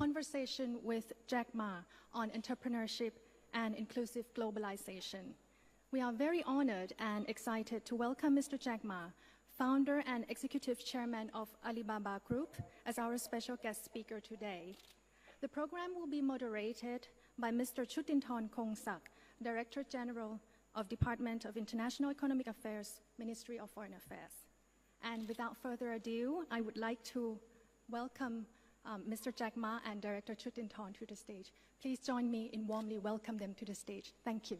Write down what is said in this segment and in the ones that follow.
conversation with Jack Ma on entrepreneurship and inclusive globalization. We are very honored and excited to welcome Mr. Jack Ma, founder and executive chairman of Alibaba Group, as our special guest speaker today. The program will be moderated by Mr. Chutinthorn Kongsak, Director General of Department of International Economic Affairs, Ministry of Foreign Affairs. And without further ado, I would like to welcome Mr. Jack Ma and Director Chutinthorn to the stage. Please join me in warmly welcome them to the stage. Thank you.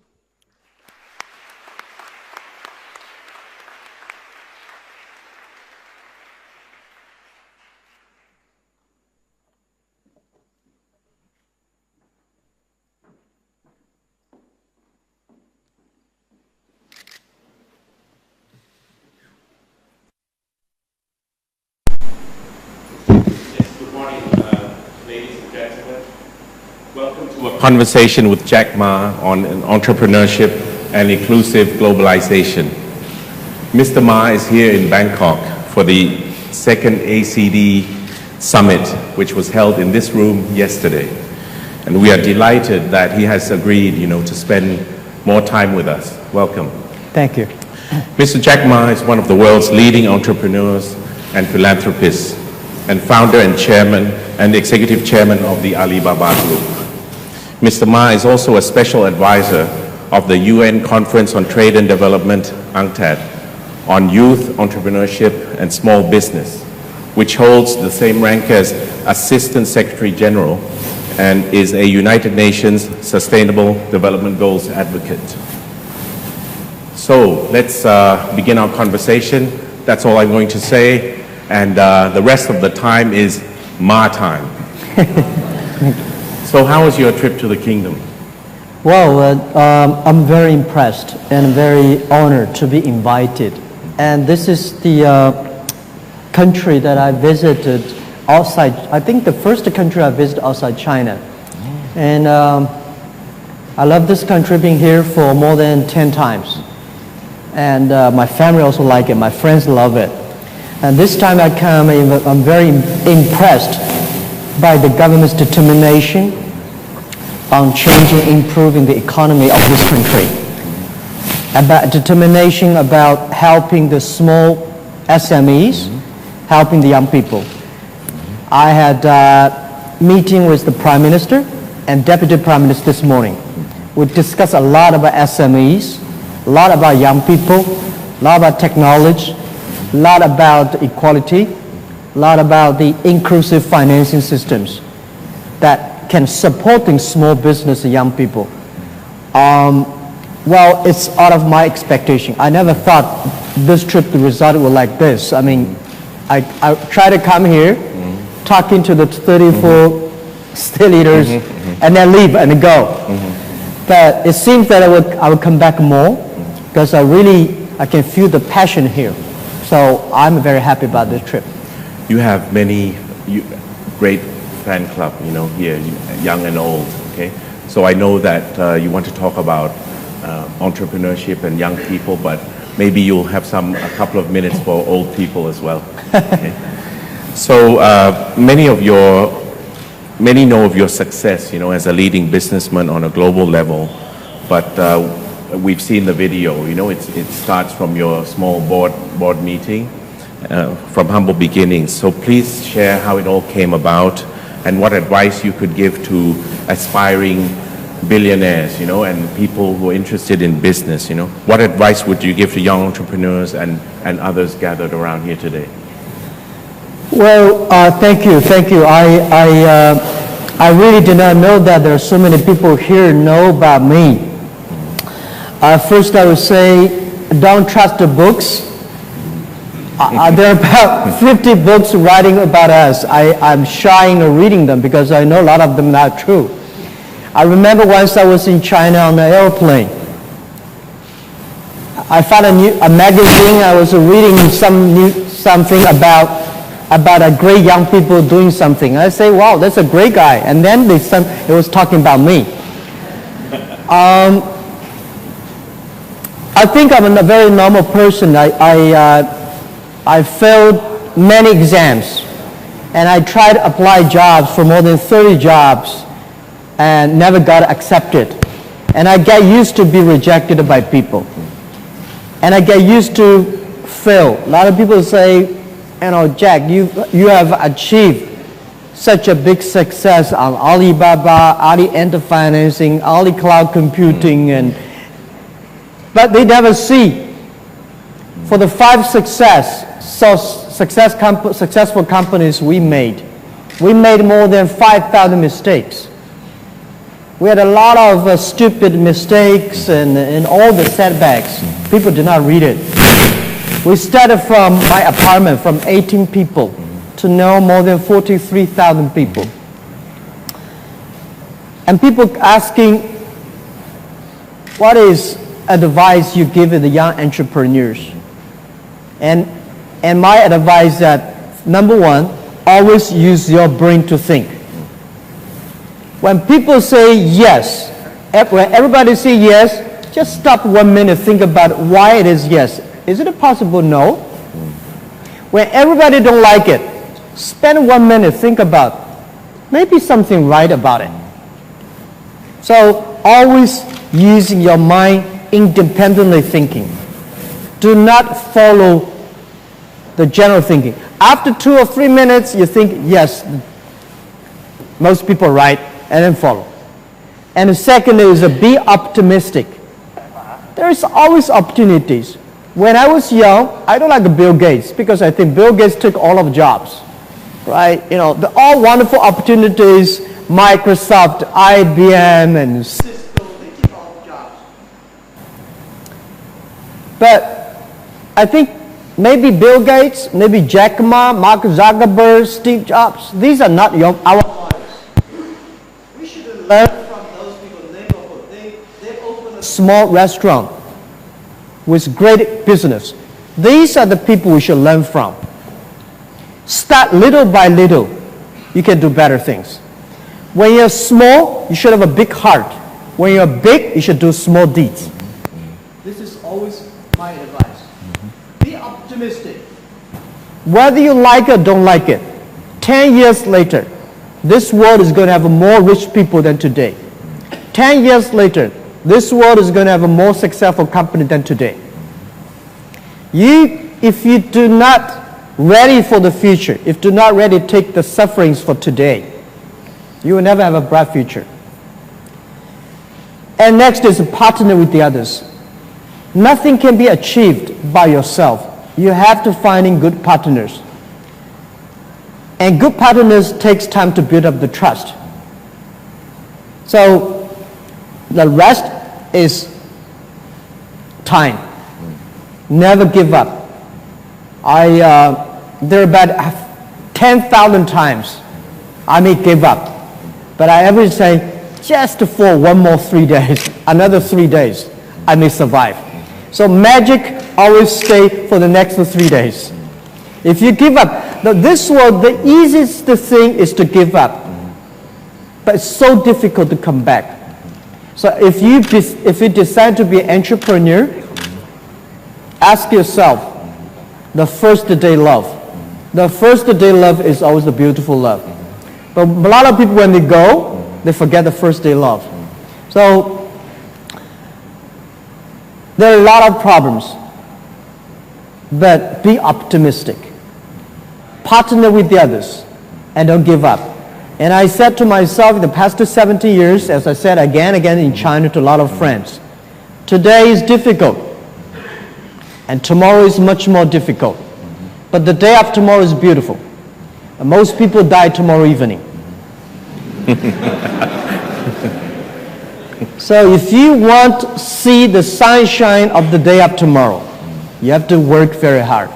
Welcome to a conversation with Jack Ma on entrepreneurship and inclusive globalization. Mr. Ma is here in Bangkok for the second ACD summit, which was held in this room yesterday. And we are delighted that he has agreed, to spend more time with us. Welcome. Thank you. Mr. Jack Ma is one of the world's leading entrepreneurs and philanthropists, and founder and chairman and executive chairman of the Alibaba Group. Mr. Ma is also a special advisor of the UN Conference on Trade and Development, UNCTAD, on youth entrepreneurship and small business, which holds the same rank as Assistant Secretary General and is a United Nations Sustainable Development Goals advocate. So let's begin our conversation. That's all I'm going to say. And the rest of the time is Ma time. So how was your trip to the kingdom? Well, I'm very impressed and very honored to be invited. And this is the country that I visited outside, I think the first country I visited outside China. And I love this country, being here for more than 10 times. And my family also like it, my friends love it. And this time I come, I'm very impressed by the government's determination on changing, improving the economy of this country. About determination about helping the small SMEs, helping the young people. I had a meeting with the Prime Minister and Deputy Prime Minister this morning. We discussed a lot about SMEs, a lot about young people, a lot about technology, a lot about equality, a lot about the inclusive financing systems that can support small business and young people. Well, it's out of my expectation. I never thought this trip, the result was like this. I mean, I try to come here, talking to the 34 state leaders, and then leave and go. But it seems that I would come back more, because I can feel the passion here. So I'm very happy about this trip. You have many great fan club, here, young and old, okay? So I know that you want to talk about entrepreneurship and young people, but maybe you'll have a couple of minutes for old people as well. Okay? So many know of your success, as a leading businessman on a global level, but we've seen the video, it starts from your small board meeting, from humble beginnings. So please share how it all came about and what advice you could give to aspiring billionaires, and people who are interested in business, What advice would you give to young entrepreneurs and others gathered around here today? Well, thank you. I really did not know that there are so many people here know about me. First, I would say, don't trust the books. There are about 50 books writing about us. I'm shying of reading them because I know a lot of them are not true. I remember once I was in China on an airplane. I found a magazine. I was reading something about a great young people doing something. I say, wow, that's a great guy. And then it was talking about me. I think I'm a very normal person. I failed many exams. And I tried to apply jobs for more than 30 jobs and never got accepted. And I get used to be rejected by people. And I get used to fail. A lot of people say, you know, Jack, you have achieved such a big success on Alibaba, Ali Financing, Ali Cloud Computing, but they never see for the 5 successful companies we made more than 5,000 mistakes. We had a lot of stupid mistakes and all the setbacks. People did not read it. We started from my apartment from 18 people to now more than 43,000 people. And people asking, what is advice you give to the young entrepreneurs? And my advice that, number one, always use your brain to think. When people say yes, when everybody say yes, just stop 1 minute, think about why it is yes. Is it possible no? When everybody don't like it, spend 1 minute, think about maybe something right about it. So always using your mind independently thinking. Do not follow the general thinking. After 2 or 3 minutes, you think, yes, most people are right, and then follow. And the second is be optimistic. There is always opportunities. When I was young, I don't like Bill Gates because I think Bill Gates took all of jobs, right? You know, the all wonderful opportunities, Microsoft, IBM, and Cisco, they took all of jobs. But I think maybe Bill Gates, maybe Jack Ma, Mark Zuckerberg, Steve Jobs, these are not our models. We should learn from those people. They opened a small restaurant with great business. These are the people we should learn from. Start little by little. You can do better things. When you're small, you should have a big heart. When you're big, you should do small deeds. This is always my advice. Be optimistic. Whether you like it or don't like it, 10 years later, this world is going to have more rich people than today. 10 years later, this world is going to have a more successful company than today. If you do not ready for the future, if you do not ready to take the sufferings for today, you will never have a bright future. And next is partner with the others. Nothing can be achieved by yourself. You have to find good partners. And good partners takes time to build up the trust. So the rest is time. Never give up. There are about 10,000 times I may give up. But I ever say, just for 1 more 3 days, another 3 days, I may survive. So magic always stay for the next 3 days. If you give up, this world, the easiest thing is to give up. But it's so difficult to come back. So if you decide to be an entrepreneur, ask yourself, the first day love. The first day love is always a beautiful love. But a lot of people, when they go, they forget the first day love. So there are a lot of problems. But be optimistic. Partner with the others. And don't give up. And I said to myself in the past 70 years, as I said again and again in China to a lot of friends, today is difficult. And tomorrow is much more difficult. But the day after tomorrow is beautiful. And most people die tomorrow evening. So if you want to see the sunshine of the day after tomorrow, you have to work very hard.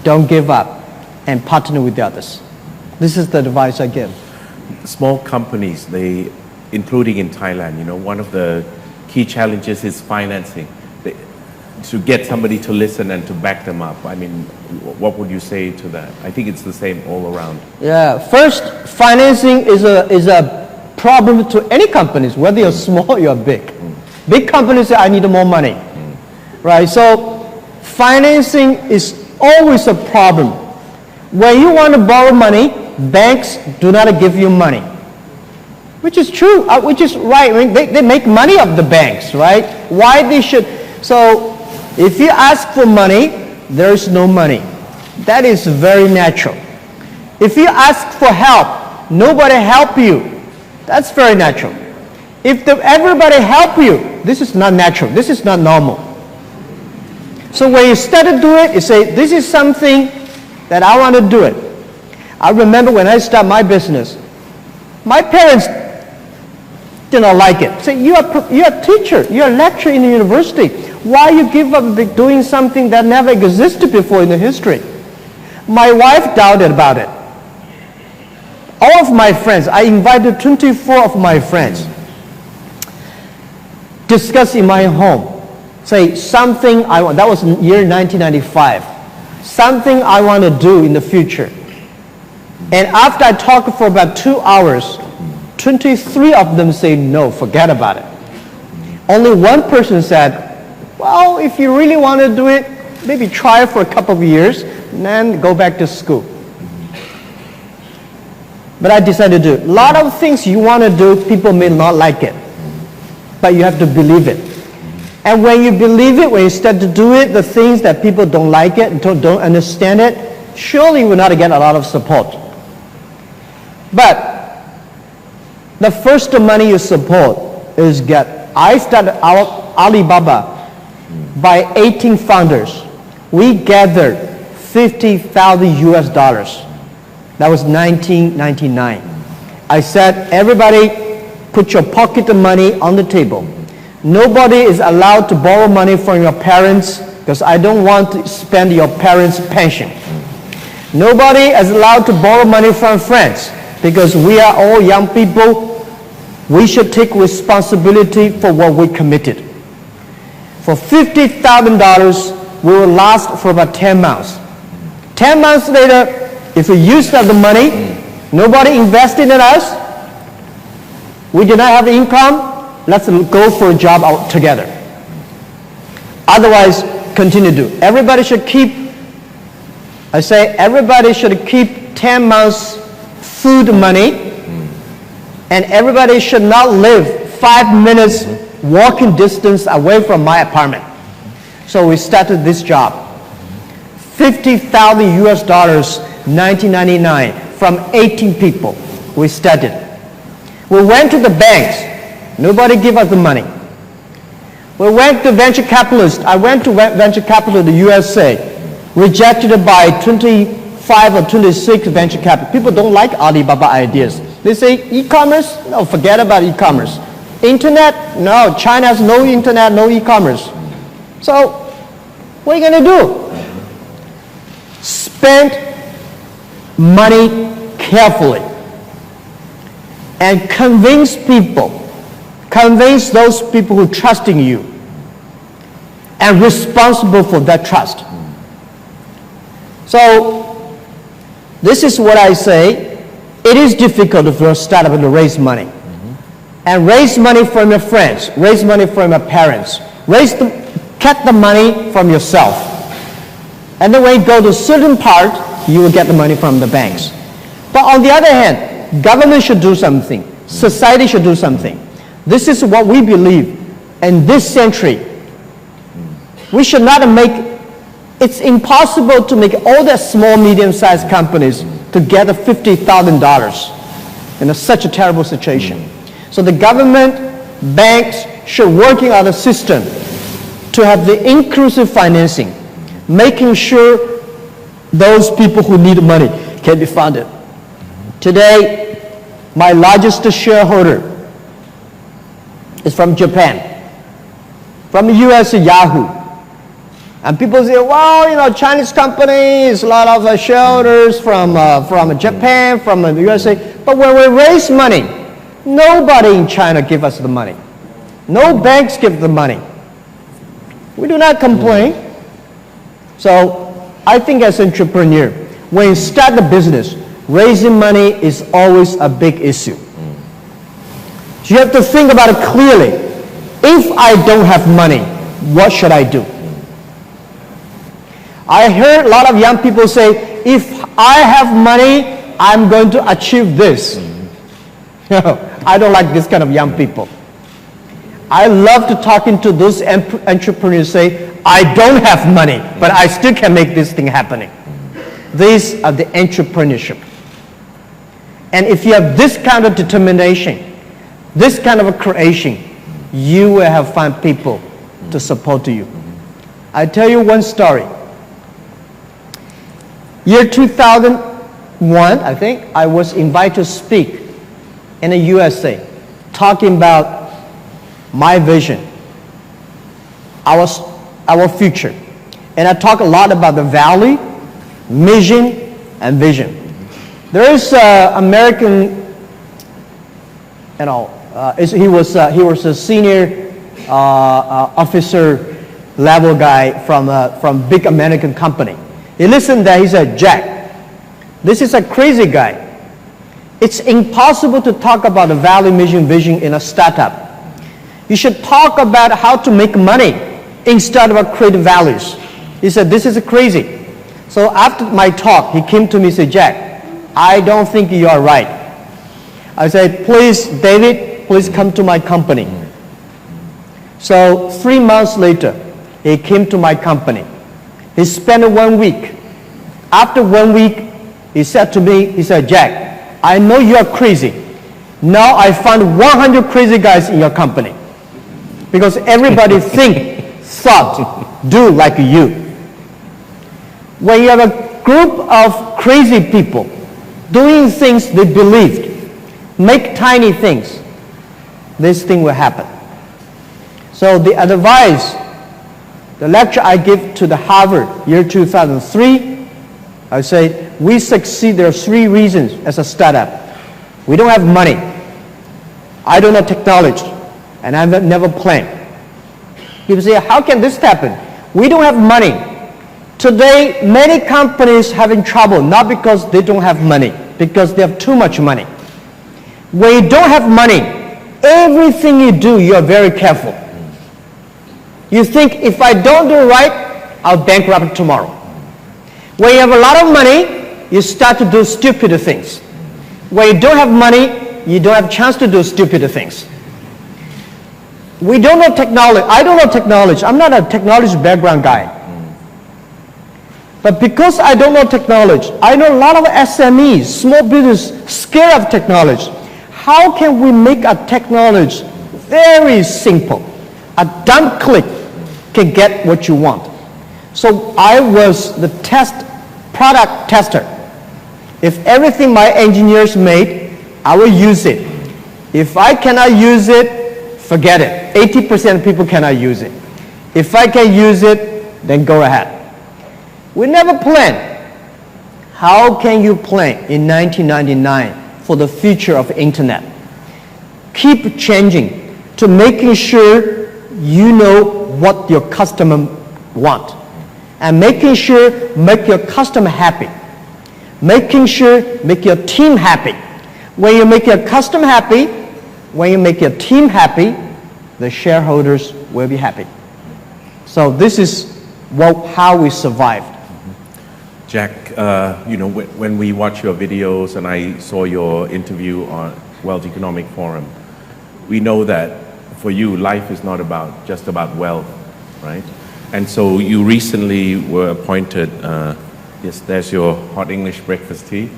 Don't give up and partner with the others. This is the advice I give. Small companies, including in Thailand, one of the key challenges is financing. To get somebody to listen and to back them up. I mean, what would you say to that? I think it's the same all around. Yeah, first, financing is a problem to any companies, whether you're small or you're big. Big companies say, I need more money. Right, so financing is always a problem. When you want to borrow money, banks do not give you money. Which is true, which is right. I mean, they make money of the banks, right? Why they should? So if you ask for money, there is no money. That is very natural. If you ask for help, nobody help you. That's very natural. If everybody help you, this is not natural. This is not normal. So when you start to do it, you say, this is something that I want to do it. I remember when I started my business, my parents did not like it. Say, you're a teacher, you're a lecturer in the university. Why you give up doing something that never existed before in the history? My wife doubted about it. All of my friends, I invited 24 of my friends, discuss in my home. Say something I want, that was in year 1995, something I want to do in the future. And after I talked for about 2 hours, 23 of them say no, forget about it. Only one person said, well, if you really want to do it, maybe try it for a couple of years, and then go back to school. But I decided to do it. A lot of things you want to do, people may not like it, but you have to believe it. And when you believe it, when you start to do it, the things that people don't like it, don't understand it, surely you will not get a lot of support. But the first money you support is I started Alibaba by 18 founders. We gathered $50,000 US. That was 1999. I said, everybody put your pocket money on the table. Nobody is allowed to borrow money from your parents because I don't want to spend your parents' pension. Nobody is allowed to borrow money from friends because we are all young people. We should take responsibility for what we committed. For $50,000, we will last for about 10 months. 10 months later, if we used up the money, nobody invested in us, we do not have income, let's go for a job out together. Otherwise, continue to do. Everybody should keep, I say, everybody should keep 10 months food money, and everybody should not live 5 minutes walking distance away from my apartment. So we started this job. $50,000 US, 1999, from 18 people. We started. We went to the banks. Nobody gave us the money. We went to venture capitalists. I went to venture capital in the USA, rejected by 25 or 26 venture capital. People don't like Alibaba ideas. They say, e-commerce? No, forget about e-commerce. Internet? No, China has no internet, no e-commerce. So, what are you going to do? Spend money carefully and convince those people who trust in you and responsible for that trust. So this is what I say. It is difficult for a startup to raise money. And raise money from your friends, raise money from your parents, get the money from yourself. And then when you go to a certain part, you will get the money from the banks. But on the other hand, government should do something. Society should do something. This is what we believe in this century. We should not it's impossible to make all the small, medium-sized companies to get $50,000 in such a terrible situation. So the government, banks should working on a system to have the inclusive financing, making sure those people who need money can be funded. Today, my largest shareholder is from Japan, from the US, Yahoo. And people say, well, Chinese companies, a lot of shareholders from Japan, from the USA. But when we raise money, nobody in China give us the money. No banks give the money. We do not complain. So I think as an entrepreneur, when you start the business, raising money is always a big issue. So you have to think about it clearly. If I don't have money, what should I do? I heard a lot of young people say, if I have money, I'm going to achieve this. I don't like this kind of young people. I love to talking to those entrepreneurs say, I don't have money, but I still can make this thing happening. These are the entrepreneurship. And if you have this kind of determination, this kind of a creation, you will have find people to support you. I tell you one story. Year 2001, I think, I was invited to speak in the USA, talking about my vision, our future. And I talk a lot about the value, mission, and vision. There is an American, he was a senior officer level guy from big American company. He listened there, he said, Jack, this is a crazy guy. It's impossible to talk about the value, mission, vision in a startup. You should talk about how to make money instead of create values. He said, this is crazy. So after my talk, he came to me and said, Jack, I don't think you are right. I said, please, David, please come to my company. So 3 months later, he came to my company. He spent 1 week. After 1 week, he said to me, he said, Jack, I know you are crazy. Now I found 100 crazy guys in your company. Because everybody thought, do like you. When you have a group of crazy people doing things they believed, make tiny things, this thing will happen. So the advice, the lecture I give to the Harvard, year 2003, I say, we succeed, there are 3 reasons as a startup. We don't have money. I don't know technology. And I've never planned. People say, how can this happen? We don't have money. Today, many companies having trouble, not because they don't have money, because they have too much money. When you don't have money, everything you do, you are very careful. You think, if I don't do right, I'll bankrupt tomorrow. When you have a lot of money, you start to do stupid things. When you don't have money, you don't have a chance to do stupid things. We don't know technology. I don't know technology. I'm not a technology background guy. But because I don't know technology, I know a lot of SMEs, small business, scared of technology. How can we make a technology very simple? A dumb click can get what you want. So I was the product tester. If everything my engineers made, I will use it. If I cannot use it, forget it. 80% of people cannot use it. If I can use it, then go ahead. We never plan. How can you plan in 1999 for the future of internet? Keep changing to making sure you know what your customer want. And making sure make your customer happy. Making sure make your team happy. When you make your customer happy, when you make your team happy, the shareholders will be happy. So this is how we survived. Jack, when we watch your videos and I saw your interview on World Economic Forum, we know that for you, life is not just about wealth, right? And so you recently were appointed, yes, there's your hot English breakfast tea,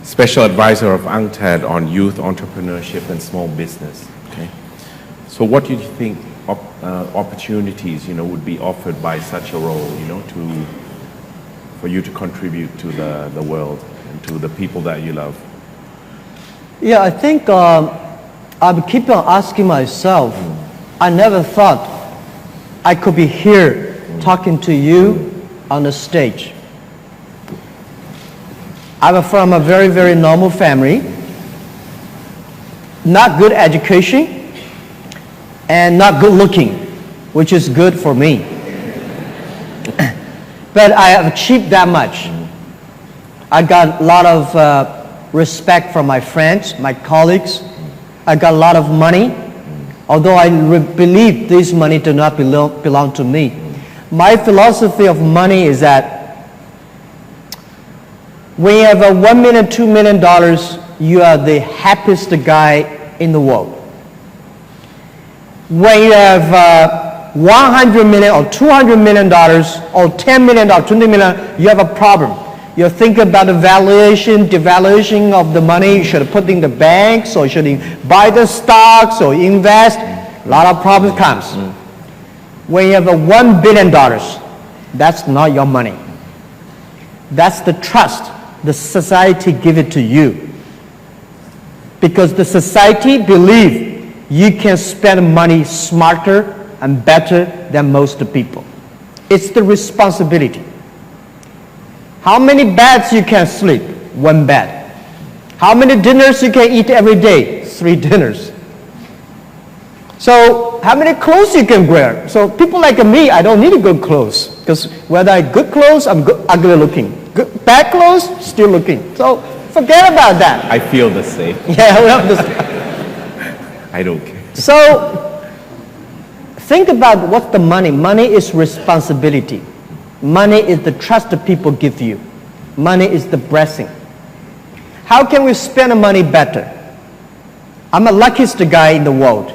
Special Advisor of UNCTAD on Youth Entrepreneurship and Small Business. Okay. So what do you think opportunities, would be offered by such a role, for you to contribute to the world and to the people that you love? Yeah, I think I keep on asking myself, I never thought I could be here talking to you on the stage. I'm from a very, very normal family, not good education, and not good looking, which is good for me. But I have achieved that much. I got a lot of respect from my friends, my colleagues. I got a lot of money, although I believe this money does not belong to me. My philosophy of money is that When you have a $1 million, $2 million, you are the happiest guy in the world. When you have $100 million or $200 million or $10 million or $20 million, you have a problem. You think about the valuation, devaluation of the money. You should put in the banks, or you should buy the stocks or invest. A lot of problems comes. When you have a $1 billion, that's not your money. That's the trust the society give it to you. Because the society believe you can spend money smarter and better than most people. It's the responsibility. How many beds you can sleep? 1 bed. How many dinners you can eat every day? 3 dinners. So how many clothes you can wear? So people like me, I don't need good clothes, because whether I good clothes, I'm ugly looking. Bad clothes, still looking. So forget about that. I feel the same. Yeah, we have this. I don't care. So think about what's the money. Money is responsibility. Money is the trust that people give you. Money is the blessing. How can we spend money better? I'm the luckiest guy in the world.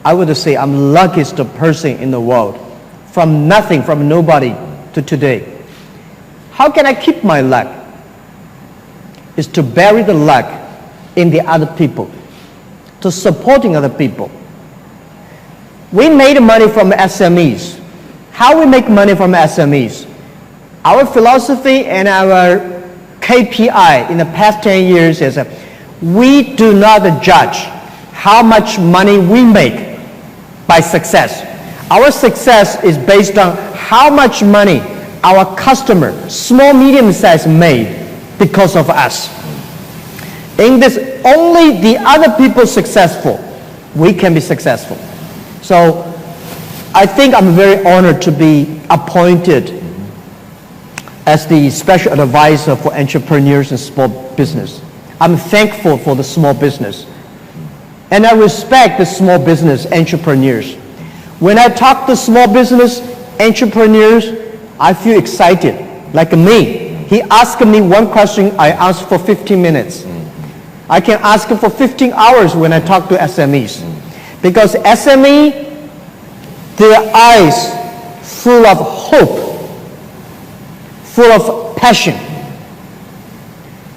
I would say I'm the luckiest person in the world. From nothing, from nobody to today. How can I keep my luck? Is to bury the luck in the other people, to supporting other people. We made money from SMEs. How we make money from SMEs? Our philosophy and our KPI in the past 10 years is we do not judge how much money we make by success. Our success is based on how much money our customer, small, medium-sized, made because of us. In this, only the other people successful, we can be successful. So I think I'm very honored to be appointed as the special advisor for entrepreneurs and small business. I'm thankful for the small business. And I respect the small business entrepreneurs. When I talk to small business entrepreneurs, I feel excited. Like me, he asked me one question, I answer for 15 minutes. I can ask for 15 hours when I talk to SMEs. Because SME, their eyes full of hope, full of passion.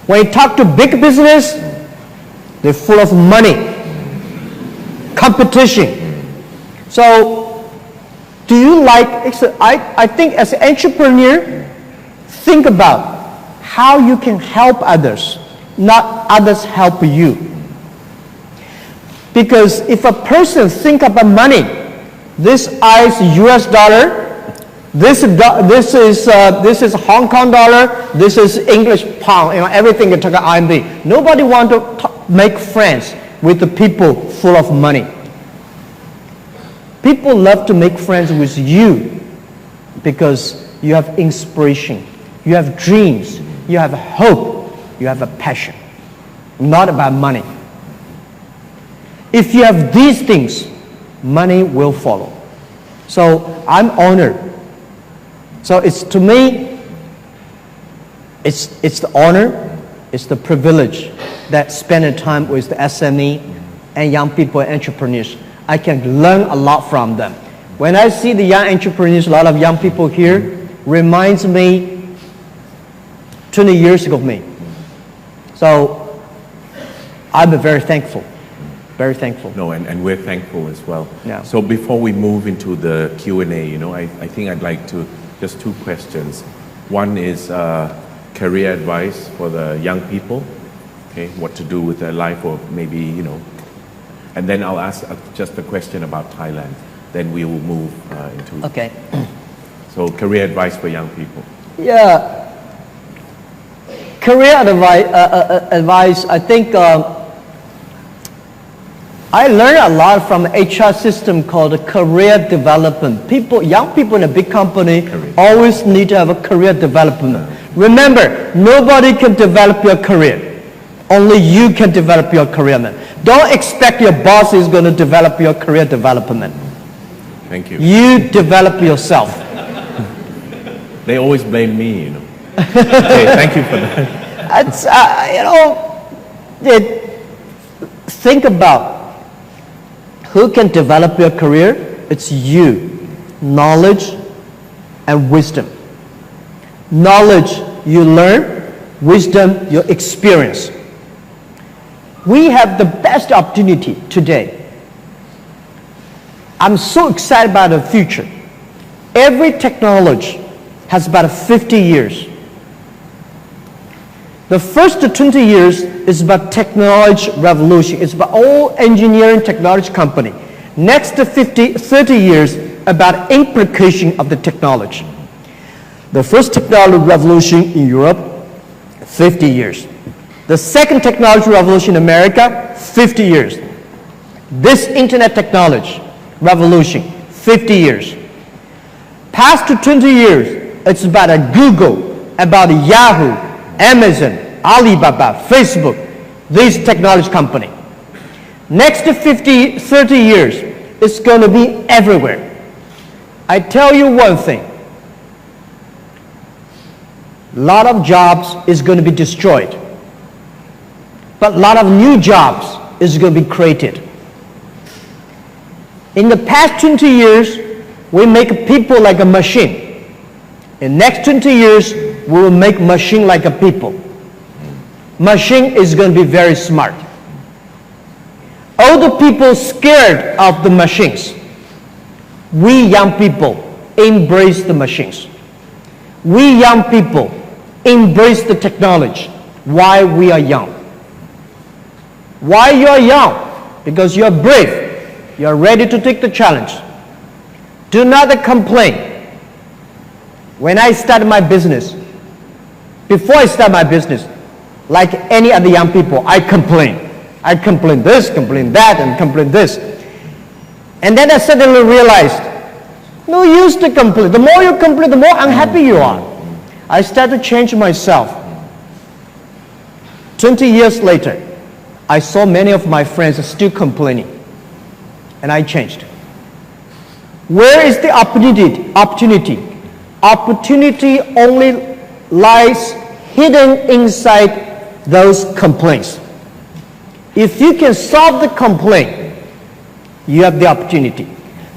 When you talk to big business, they're full of money, competition. So, do you like, I think as an entrepreneur, think about how you can help others, not others help you. Because if a person think about money, this is US dollar, this is Hong Kong dollar, this is English pound, everything you talk about RMB. Nobody want to make friends with the people full of money. People love to make friends with you because you have inspiration, you have dreams, you have hope, you have a passion, not about money. If you have these things, money will follow. So I'm honored. So it's, to me, it's the honor, it's the privilege that spending time with the SME and young people and entrepreneurs. I can learn a lot from them. When I see the young entrepreneurs, a lot of young people here, reminds me 20 years ago of me. So I'm very thankful, very thankful. No, and we're thankful as well. Yeah. So before we move into the Q&A, I think I'd like to, just 2 questions. One is career advice for the young people, okay, what to do with their life, or maybe, and then I'll ask just a question about Thailand. Then we will move into... Okay. So career advice for young people. Yeah. Career advice, I think I learned a lot from HR system called career development. Young people in a big company always need to have a career development. Remember, nobody can develop your career. Only you can develop your career, man. Don't expect your boss is going to develop your career development. Thank you. You develop yourself. They always blame me, Okay, thank you for that. It's, think about who can develop your career. It's you. Knowledge and wisdom. Knowledge you learn, wisdom you experience. We have the best opportunity today. I'm so excited about the future. Every technology has about 50 years. The first 20 years is about technology revolution. It's about all engineering technology company. Next 30 years about implication of the technology. The first technology revolution in Europe, 50 years. The second technology revolution in America, 50 years. This internet technology revolution, 50 years. Past 20 years, it's about a Google, about Yahoo, Amazon, Alibaba, Facebook, these technology company. Next 30 years, it's going to be everywhere. I tell you one thing. A lot of jobs is going to be destroyed. But a lot of new jobs is going to be created. In the past 20 years, we make people like a machine. In next 20 years, we will make machine like a people. Machine is going to be very smart. All the people scared of the machines. We young people embrace the machines. We young people embrace the technology. Why we are young? Why you are young? Because you are brave. You are ready to take the challenge. Do not complain. When I started my business, before I start my business, like any other young people, I complain. I complain this, complain that, and complain this. And then I suddenly realized, no use to complain. The more you complain, the more unhappy you are. I started to change myself. 20 years later, I saw many of my friends still complaining. And I changed. Where is the opportunity? Opportunity only lies hidden inside those complaints. If you can solve the complaint, you have the opportunity.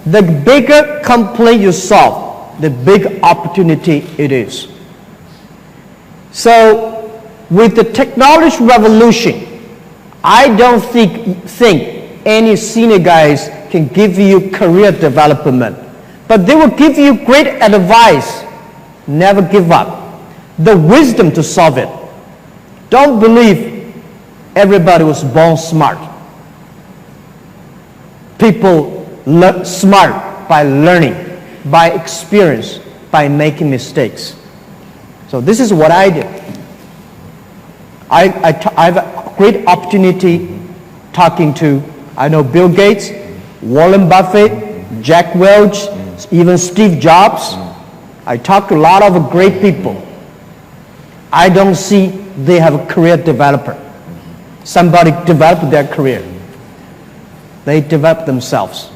The bigger complaint you solve, the big opportunity it is. So, with the technology revolution, I don't think any senior guys can give you career development, but they will give you great advice. Never give up. The wisdom to solve it. Don't believe everybody was born smart. People learn smart by learning, by experience, by making mistakes. So this is what I did. I have a great opportunity talking to, I know Bill Gates, Warren Buffett, Jack Welch, even Steve Jobs. I talk to a lot of great people. I don't see they have a career developer. Somebody developed their career. They develop themselves.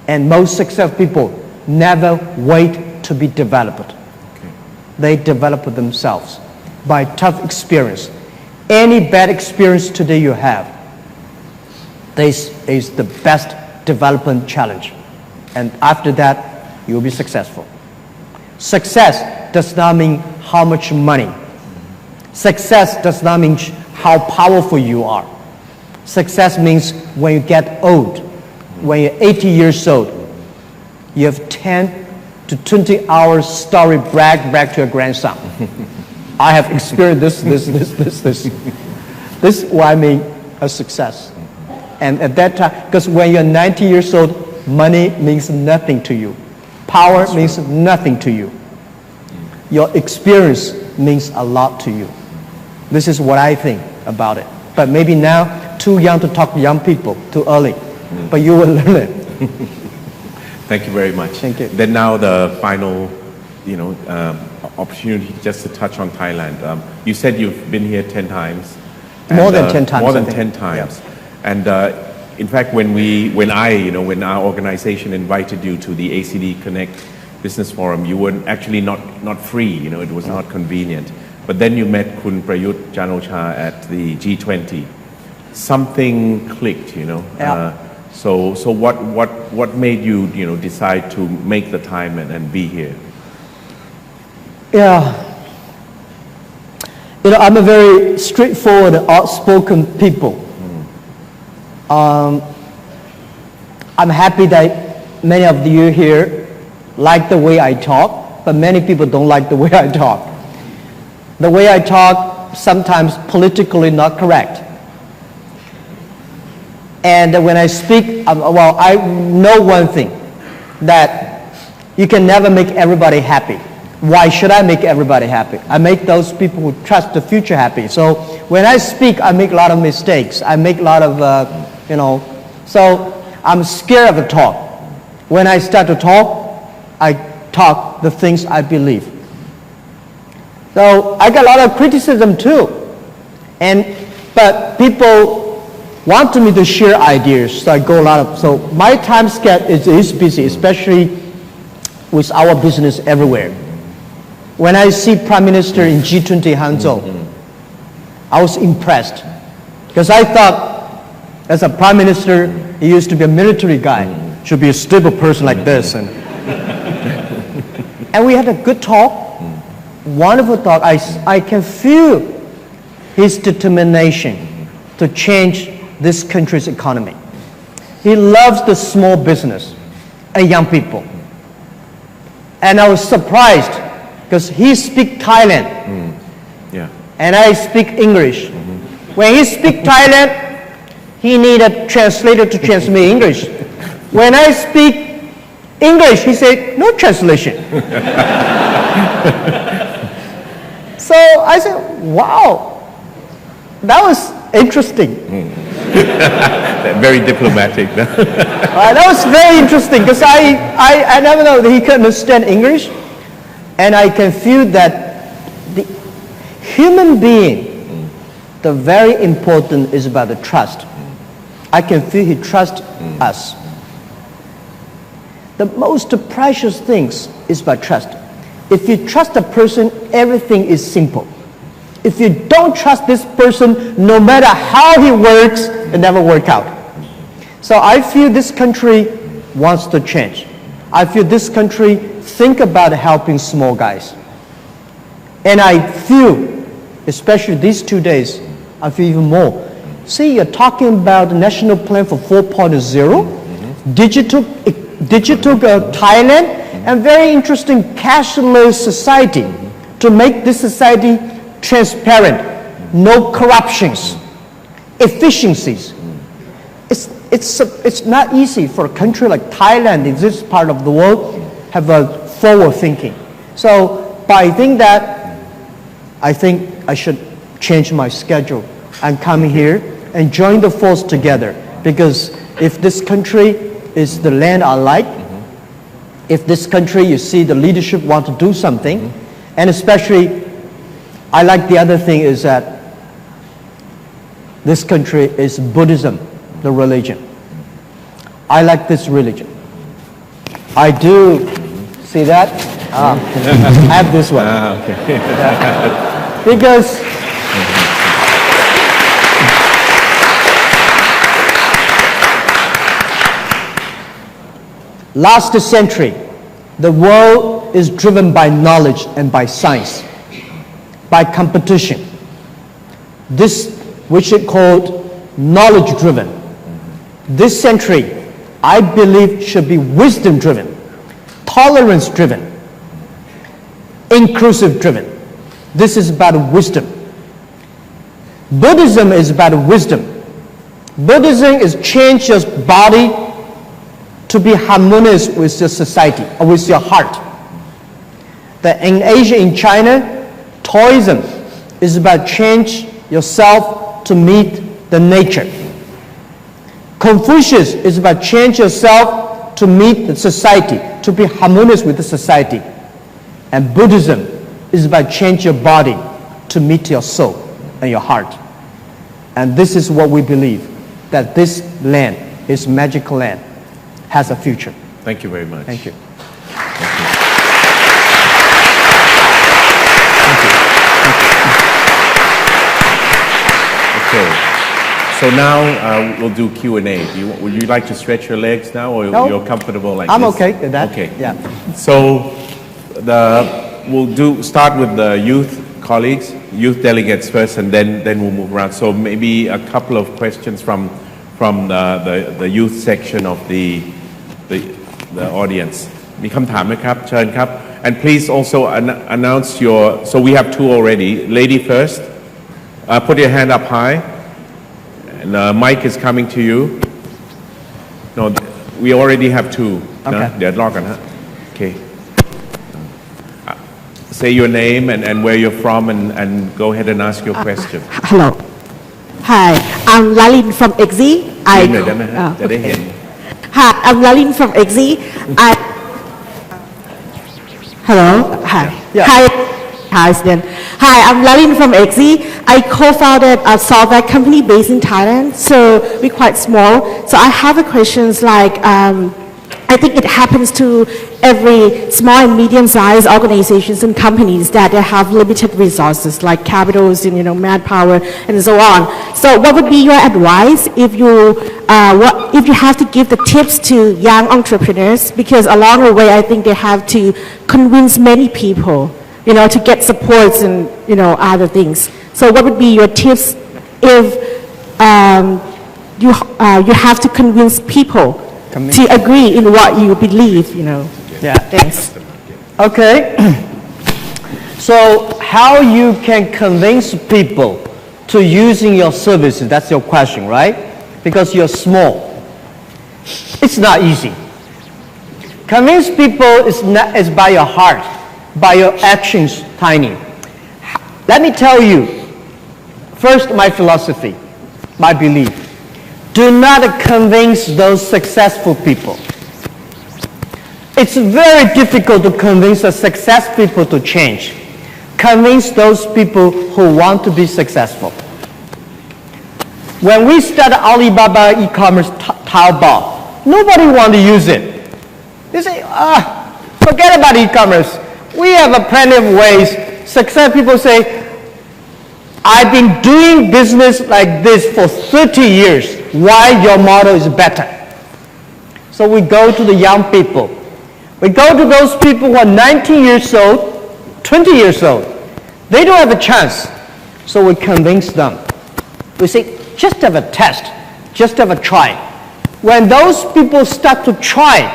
And most successful people never wait to be developed. They develop themselves by tough experience. Any bad experience today you have, this is the best development challenge. And after that, you'll be successful. Success does not mean how much money. Success does not mean how powerful you are. Success means when you get old, when you're 80 years old, you have 10 to 20 hours story brag back to your grandson. I have experienced this. This is what I mean a success. And at that time, because when you're 90 years old, money means nothing to you. Power means nothing to you. Your experience means a lot to you. This is what I think about it. But maybe now, too young to talk to young people, too early. But you will learn it. Thank you very much. Thank you. Then now the final, opportunity just to touch on Thailand. You said you've been here 10 times. More than 10 times. More than 10 times. Yeah. And in fact, when our organization invited you to the ACD Connect Business Forum, you were actually not free, you know, it was not convenient. But then you met Kun Prayut Chan-o-cha at the G20. Something clicked, you know. Yeah. So what made you, you know, decide to make the time and be here? Yeah. You know, I'm a very straightforward, outspoken people. I'm happy that many of you here like the way I talk, but many people don't like the way I talk. The way I talk, sometimes politically not correct. And when I speak, well, I know one thing, that you can never make everybody happy. Why should I make everybody happy? I make those people who trust the future happy. So when I speak, I make a lot of mistakes. I make a lot of, you know, so I'm scared of the talk. When I start to talk, I talk the things I believe. So I got a lot of criticism too. But people wanted me to share ideas, so I go a lot of, so my time schedule is busy, especially with our business everywhere. When I see Prime Minister in G20 Hangzhou, I was impressed because I thought as a Prime Minister, he used to be a military guy, should be a stable person like this. And we had a good talk, wonderful talk. I can feel his determination to change this country's economy. He loves the small business and young people. And I was surprised because he speaks Thailand and I speak English. When he speaks Thailand, he needs a translator to translate English. When I speak English, he said, no translation. So I said, wow, that was interesting. Very diplomatic. That was very interesting because I never know that he can understand English. And I can feel that the human being, the very important is about the trust. I can feel he trusts us. The most precious things is about trust. If you trust a person, everything is simple. If you don't trust this person, no matter how he works, it never works out. So I feel this country wants to change. I feel this country think about helping small guys. And I feel, especially these 2 days, I feel even more. See, you're talking about the national plan for 4.0, digital Thailand, and very interesting cashless society to make this society transparent, no corruptions, efficiencies. It's not easy for a country like Thailand in this part of the world have a forward thinking. So by doing that, I think I should change my schedule and come here and join the force together. Because if this country is the land I like, if this country you see the leadership want to do something, and especially I like the other thing is that this country is Buddhism, the religion. I like this religion. I do see that. I have this one. Okay. Because last century, the world is driven by knowledge and by science, by competition. This, which is called knowledge-driven. This century, I believe, should be wisdom-driven, tolerance-driven, inclusive-driven. This is about wisdom. Buddhism is about wisdom. Buddhism is change your body to be harmonious with your society or with your heart. In Asia, in China, Taoism is about change yourself to meet the nature. Confucius is about change yourself to meet the society, to be harmonious with the society. And Buddhism is about change your body to meet your soul and your heart. And this is what we believe, that this land, this magical land, has a future. Thank you very much. Thank you. Thank you. So now we'll do Q&A. Would you like to stretch your legs now, or No. you're comfortable like I'm this? okay with that. Okay. Yeah. So we'll start with the youth colleagues, youth delegates first, and then we'll move around. So maybe a couple of questions from the youth section of the audience. มีคำถามไหมครับเชิญครับ and please also announce your, so we have two already. Lady first, put your hand up high, and mic is coming to you. No, we already have two. Okay. นะเดี๋ยวรอกันฮะ okay. Say your name and where you're from, and go ahead and ask your question. Hello. Hi, I'm Lalin from EXI. ยืนหน่อยได้ไหมฮะจะได้เห็น Hi, I'm Lalin from EXI. Hello. Hi. Yeah. Hi. Hi, I'm Lalin from EXI. I co-founded a software company based in Thailand, so we're quite small. So I have a questions like, I think it happens to every small and medium-sized organizations and companies that they have limited resources like capitals and manpower and so on. So what would be your advice if you have to give the tips to young entrepreneurs? Because along the way, I think they have to convince many people, to get supports and other things. So what would be your tips if you have to convince people to agree in what you believe, Yeah. Thanks. Okay. So how you can convince people to using your services, that's your question, right? Because you're small. It's not easy. Convince people is by your heart, by your actions, tiny. Let me tell you, first my philosophy, my belief. Do not convince those successful people. It's very difficult to convince the successful people to change. Convince those people who want to be successful. When we started Alibaba e-commerce Taobao, nobody wanted to use it. They say, forget about e-commerce. We have plenty of ways. Successful people say, I've been doing business like this for 30 years. Why your model is better? So we go to the young people. We go to those people who are 19 years old, 20 years old. They don't have a chance. So we convince them. We say, just have a test. Just have a try. When those people start to try,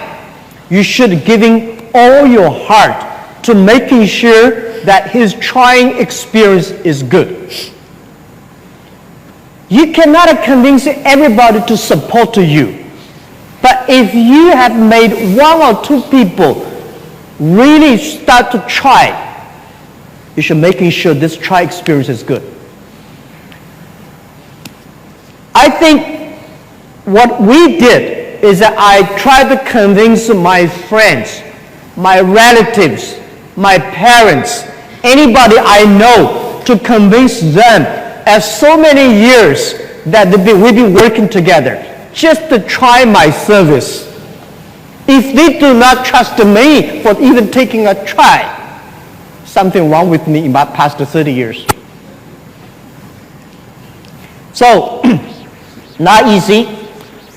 you should giving all your heart to making sure that his trying experience is good. You cannot convince everybody to support to you. But if you have made one or two people really start to try, you should making sure this try experience is good. I think what we did is that I tried to convince my friends, my relatives, my parents, anybody I know, to convince them as so many years that we've been working together just to try my service. If they do not trust me for even taking a try, something wrong with me in my past 30 years. So, not easy.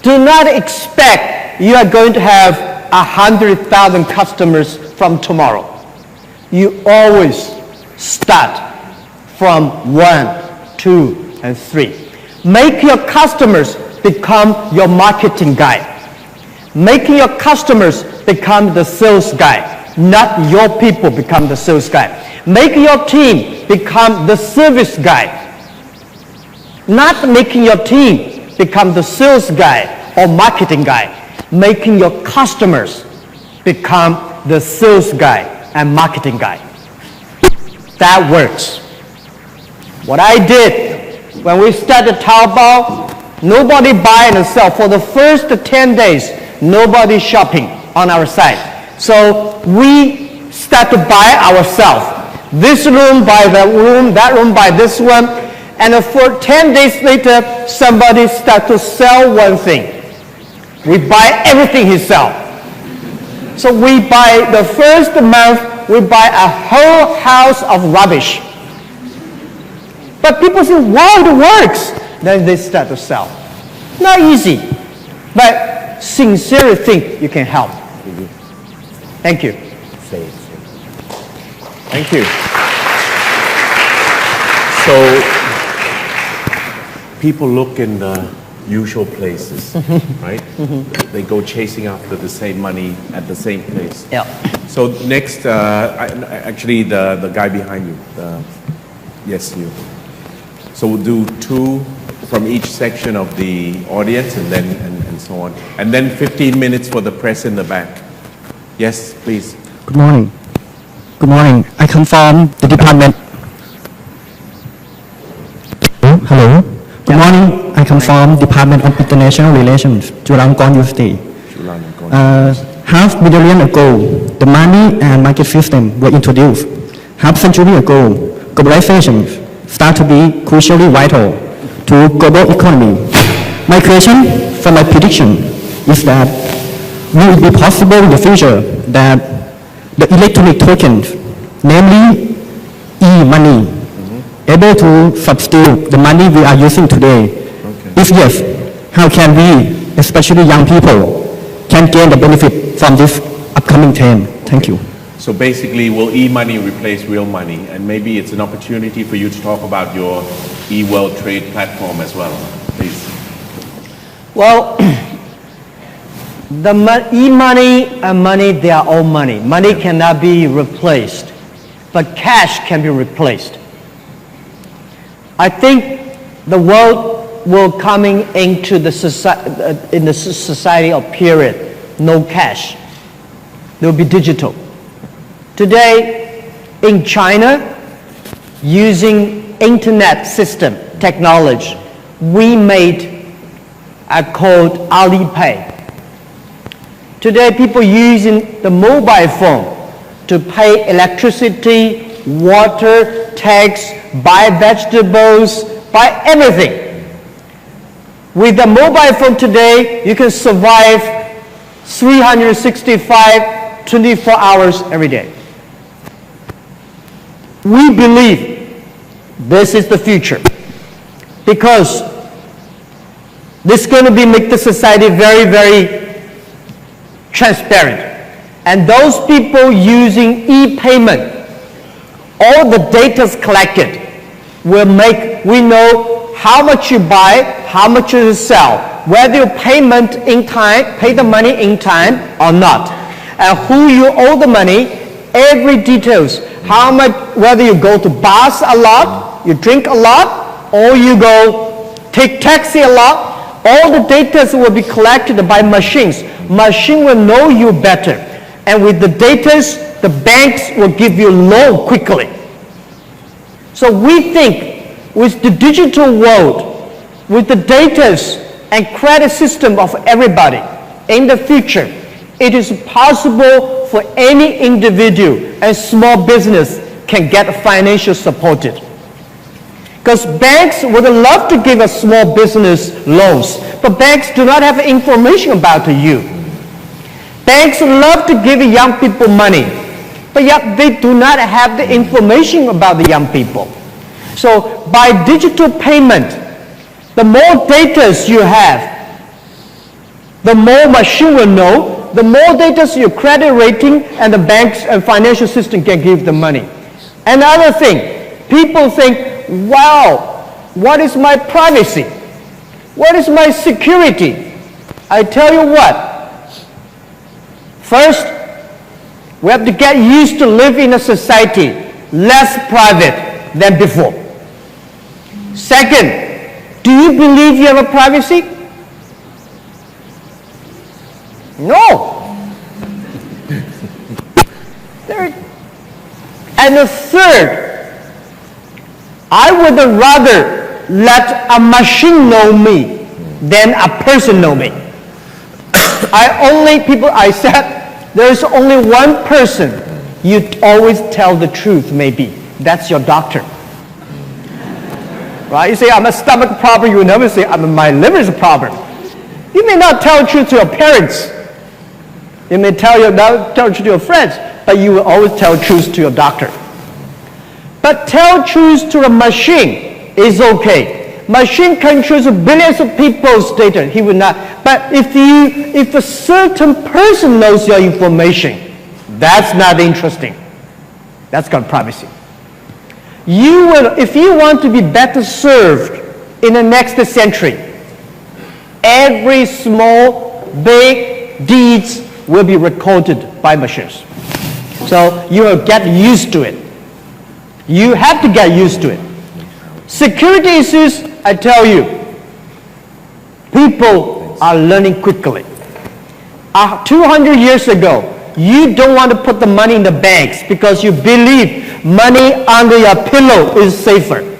Do not expect you are going to have 100,000 customers from tomorrow. You always start from 1, 2, and 3. Make your customers become your marketing guy. Making your customers become the sales guy, not your people become the sales guy. Make your team become the service guy, not making your team become the sales guy or marketing guy. Making your customers become the sales guy and marketing guy. That works. What I did when we started Taobao, nobody buy and sell. For the first 10 days, nobody shopping on our site. So we start to buy ourselves. This room by that room by this one. And for 10 days later, somebody start to sell one thing. We buy everything he sell. So we buy the first month, we buy a whole house of rubbish. But people say, wow, it works. Then they start to sell. Not easy, but sincerely think you can help. Thank you. Thank you. So, people look in the usual places, right? They go chasing after the same money at the same place. Yeah. So next, actually the guy behind you, yes, you. So we'll do 2 from each section of the audience and then and so on. And then 15 minutes for the press in the back. Yes, please. Good morning. Good morning. I come from the department. Hello. Good morning. I come from Department of International Relations, Chulalongkorn University. Half million ago, the money and market system were introduced. Half century ago, globalization started to be crucially vital to global economy. My question for my prediction is that will it be possible in the future that the electronic tokens, namely e-money, able to substitute the money we are using today? If yes, how can we, especially young people, can gain the benefit from this upcoming trend? Thank you. So basically, will e-money replace real money? And maybe it's an opportunity for you to talk about your e-world trade platform as well, please. Well, the e-money and money, they are all money. Money cannot be replaced, but cash can be replaced. I think the world will coming into the society of period, no cash. There will be digital. Today, in China, using internet system technology, we made a called Alipay. Today, people using the mobile phone to pay electricity, water, tax, buy vegetables, buy everything. With the mobile phone today, you can survive 365, 24 hours every day. We believe this is the future because this is going to make the society very, very transparent. And those people using e-payment, all the data collected will make, we know how much you buy, how much you sell, whether you pay the money in time or not, and who you owe the money, every details, how much, whether you go to bars a lot, you drink a lot, or you go take taxi a lot, all the data will be collected by machines. Machine will know you better. And with the data, the banks will give you loan quickly. So we think with the digital world, with the data and credit system of everybody, in the future, it is possible for any individual and small business can get financial supported. Because banks would love to give a small business loans, but banks do not have information about you. Banks love to give young people money, but yet they do not have the information about the young people. So by digital payment, the more data you have, the more machine will know, the more data your credit rating and the banks and financial system can give the money. Another thing, people think, wow, what is my privacy? What is my security? I tell you what, first, we have to get used to live in a society less private than before. Second, do you believe you have a privacy? No. And the third, I would rather let a machine know me than a person know me. I said, there's only one person you always tell the truth, maybe. That's your doctor. Right? You say, I'm a stomach problem, you will never say, my liver is a problem. You may not tell the truth to your parents. You may tell the truth to your friends, but you will always tell the truth to your doctor. But tell truth to a machine is okay. machine controls billions of people's data. He would not. But if a certain person knows your information, that's not interesting. That's called privacy. You will, if you want to be better served in the next century, every small, big deeds will be recorded by machines. So you will get used to it. You have to get used to it. Security issues, I tell you, people are learning quickly. 200 years ago, you don't want to put the money in the banks because you believe money under your pillow is safer.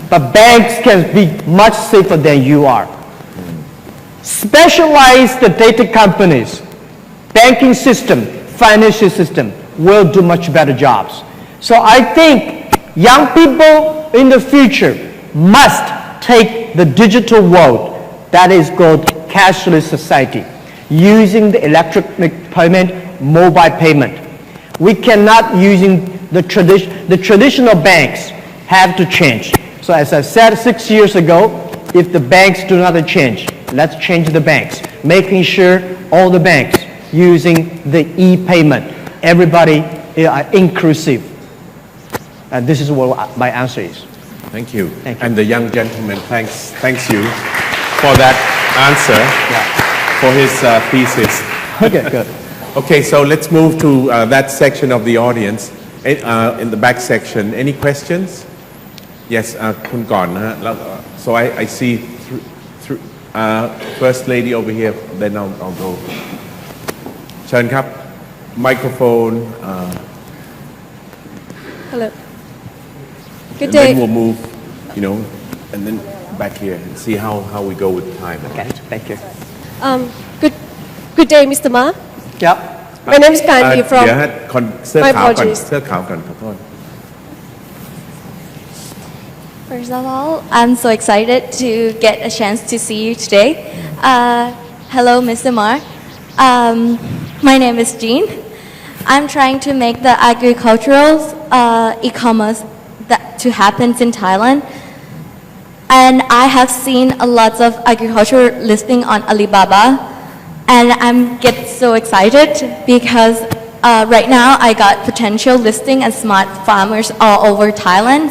But banks can be much safer than you are. Specialized data companies, banking system, financial system will do much better jobs. So I think young people in the future must take the digital world that is called cashless society, using the electronic payment, mobile payment. We cannot using the traditional banks have to change. So as I said 6 years ago, if the banks do not change, let's change the banks, making sure all the banks using the e-payment. Everybody are inclusive. And this is what my answer is. Thank you. Thank you. And the young gentleman thanks you for that answer, for his thesis. Okay, good. Okay, so let's move to that section of the audience. In the back section, any questions? Yes, คุณก่อนนะฮะ So I see first lady over here, then I'll go. เชิญครับ microphone. Hello. Good And day. then we'll move, and then back here and see how we go with time. Okay, thank you. Good day, Mr. Ma. Yep. My name is Kandi from. เดี๋ยวฮะเสื้อ My ขาวก่อน apologies. เสื้อขาวก่อนขอโทษ First of all, I'm so excited to get a chance to see you today. Hello, Mr. Ma. My name is Jean. I'm trying to make the agricultural e-commerce to happen in Thailand. And I have seen a lot of agriculture listing on Alibaba. And I'm get so excited because right now I got potential listing and smart farmers all over Thailand.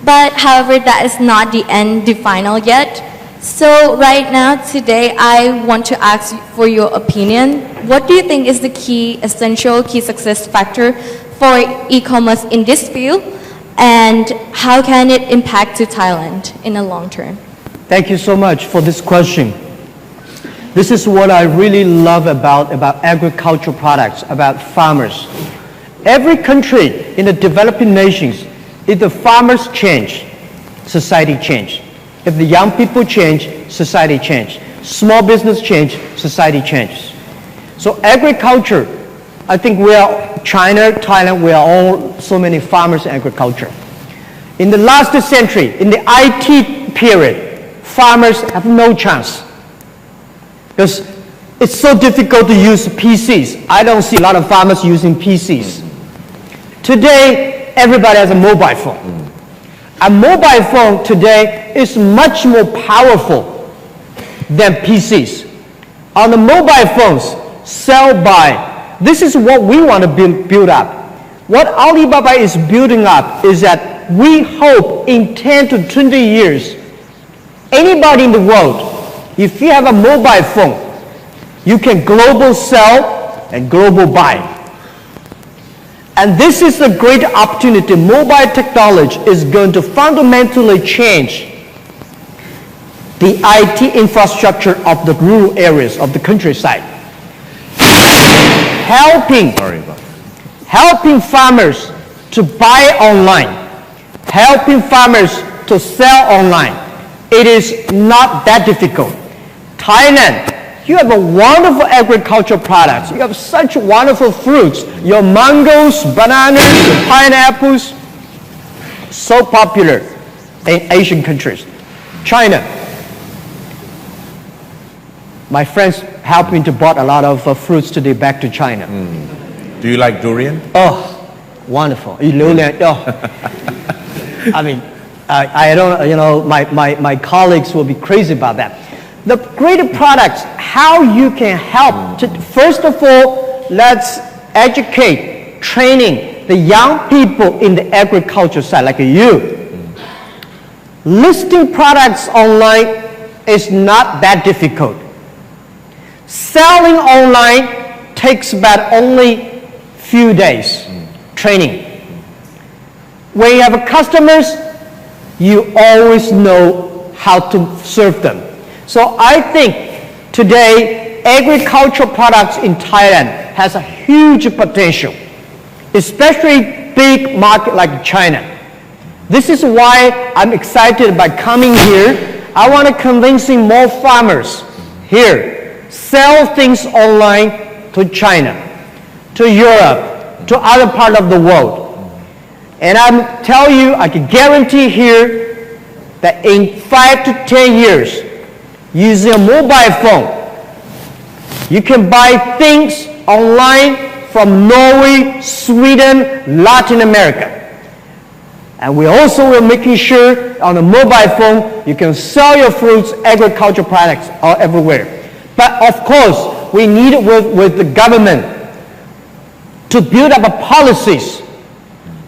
But however, that is not the end, the final yet. So right now, today, I want to ask for your opinion. What do you think is the essential key success factor for e-commerce in this field? And how can it impact to Thailand in the long term? Thank you so much for this question. This is what I really love about agricultural products, about farmers. Every country in the developing nations, if the farmers change, society change. If the young people change, society change. Small business change, society changes. So agriculture, I think we are, China, Thailand, we are all so many farmers in agriculture. In the last century, in the IT period, farmers have no chance. Because it's so difficult to use PCs. I don't see a lot of farmers using PCs. Today, everybody has a mobile phone. A mobile phone today is much more powerful than PCs. On the mobile phones, sell by. This is what we want to build up. What Alibaba is building up is that we hope in 10 to 20 years, anybody in the world, if you have a mobile phone, you can global sell and global buy. And this is a great opportunity. Mobile technology is going to fundamentally change the IT infrastructure of the rural areas of the countryside. Helping farmers to buy online, helping farmers to sell online. It is not that difficult. Thailand, you have a wonderful agricultural products. You have such wonderful fruits. Your mangoes, bananas, your pineapples, so popular in Asian countries. China, my friends helped me to bought a lot of fruits today back to China. Do you like durian? Oh, wonderful. Oh. I mean, I don't, you know, my colleagues will be crazy about that. The great products, how you can help to, first of all, let's educate, training the young people in the agriculture side, like you. Listing products online is not that difficult. Selling online takes about only few days training. When you have customers, you always know how to serve them. So I think today agricultural products in Thailand has a huge potential, especially big market like China. This is why I'm excited by coming here. I want to convince more farmers here, sell things online to China, to Europe, to other part of the world. And I tell you, I can guarantee here that in 5 to 10 years, using a mobile phone, you can buy things online from Norway, Sweden, Latin America. And we also are making sure on a mobile phone, you can sell your fruits, agricultural products all everywhere. But of course, we need with the government to build up policies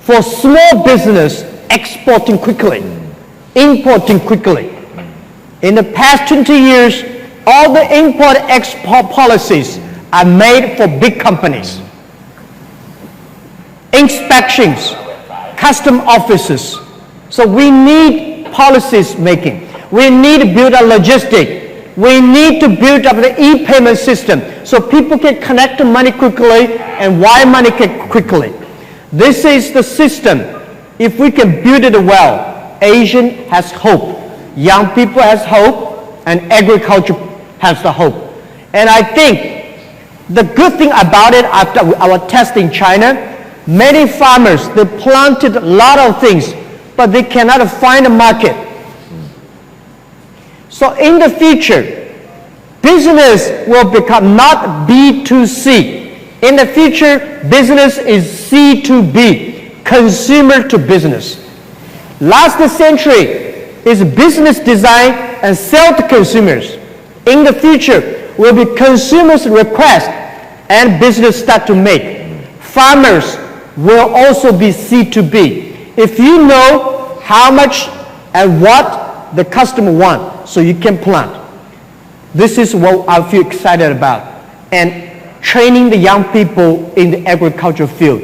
for small business exporting quickly, importing quickly. In the past 20 years, all the import-export policies are made for big companies. Inspections, custom offices. So we need policies making. We need to build a logistic. We need to build up the e-payment system so people can connect to money quickly and wire money quickly. This is the system. If we can build it well, Asian has hope. Young people has hope, and agriculture has the hope. And I think the good thing about it, after our test in China, many farmers, they planted a lot of things, but they cannot find a market. So in the future, business will become not B2C. In the future, business is C2B, consumer to business. Last century is business design and sell to consumers. In the future, will be consumers' request and business start to make. Farmers will also be C2B. If you know how much and what the customer wants, so you can plant. This is what I feel excited about. And training the young people in the agriculture field,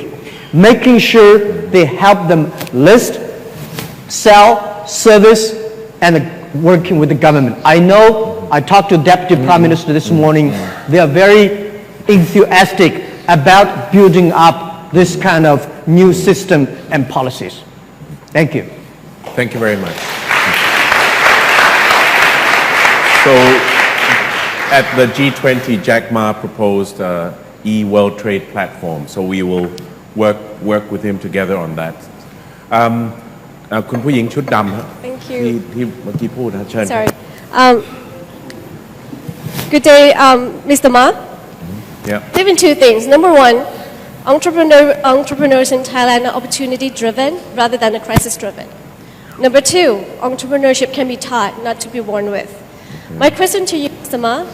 making sure they help them list, sell, service, and working with the government. I know, I talked to Deputy Prime Minister this morning, they are very enthusiastic about building up this kind of new system and policies. Thank you. Thank you very much. So at the G20, Jack Ma proposed e-world trade platform. So we will work with him together on that. คุณผู้หญิงชุดดำฮะ Thank you. ที่เมื่อกี้พูดนะเชิญ Sorry. Good day, Mr. Ma. Yeah. Given two things. Number one, entrepreneurs in Thailand are opportunity-driven rather than crisis-driven. Number two, entrepreneurship can be taught, not to be born with. My question to you, Mr. Ma,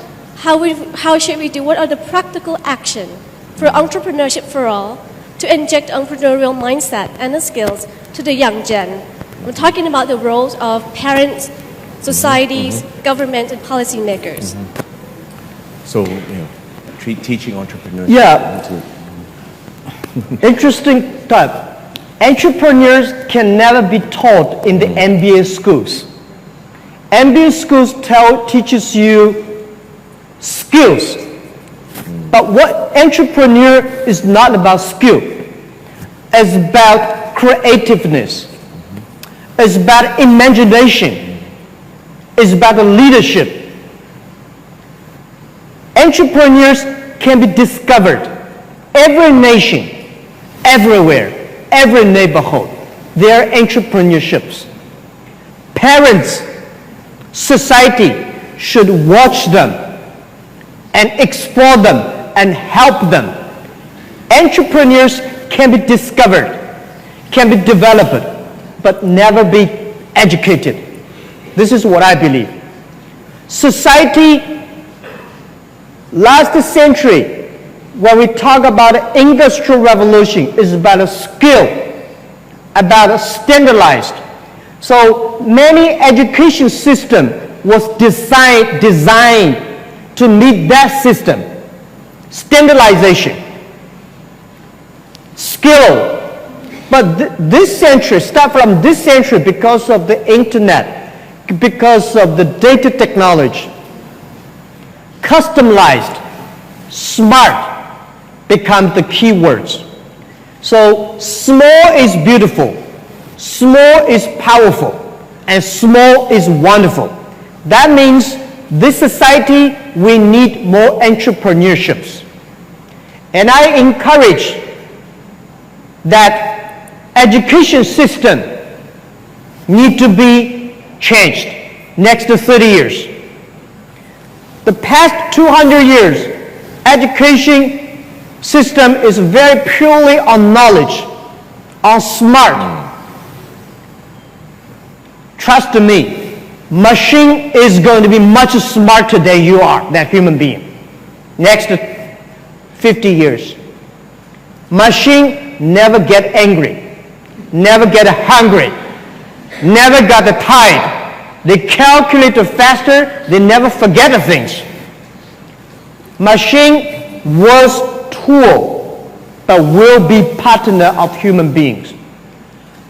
how should we do? What are the practical action for entrepreneurship for all to inject entrepreneurial mindset and the skills to the young gen? I'm talking about the roles of parents, societies, government, and policymakers. So, you know, teaching entrepreneurs. Yeah. Interesting thought. Entrepreneurs can never be taught in the MBA schools. MBA schools teaches you skills. But what entrepreneur is not about skill. It's about creativeness. It's about imagination. It's about leadership. Entrepreneurs can be discovered. Every nation, everywhere, every neighborhood, there are entrepreneurships. Parents, society should watch them and explore them and help them. Entrepreneurs can be discovered, can be developed, but never be educated. This is what I believe. Society, last century, when we talk about industrial revolution, is about a skill, about a standardized. So many education system was designed to meet that system. Standardization, skill. But this century, start from this century, because of the internet, because of the data technology, customized, smart become the key words. So small is beautiful, small is powerful, and small is wonderful. That means this society, we need more entrepreneurships. And I encourage that education system need to be changed next to 30 years. The past 200 years, education system is very purely on knowledge, on smart. Trust me, machine is going to be much smarter than you are, that human being. Next 50 years. Machine never get angry, never get hungry, never got tired. They calculate faster, they never forget the things. Machine was tool, but will be partner of human beings.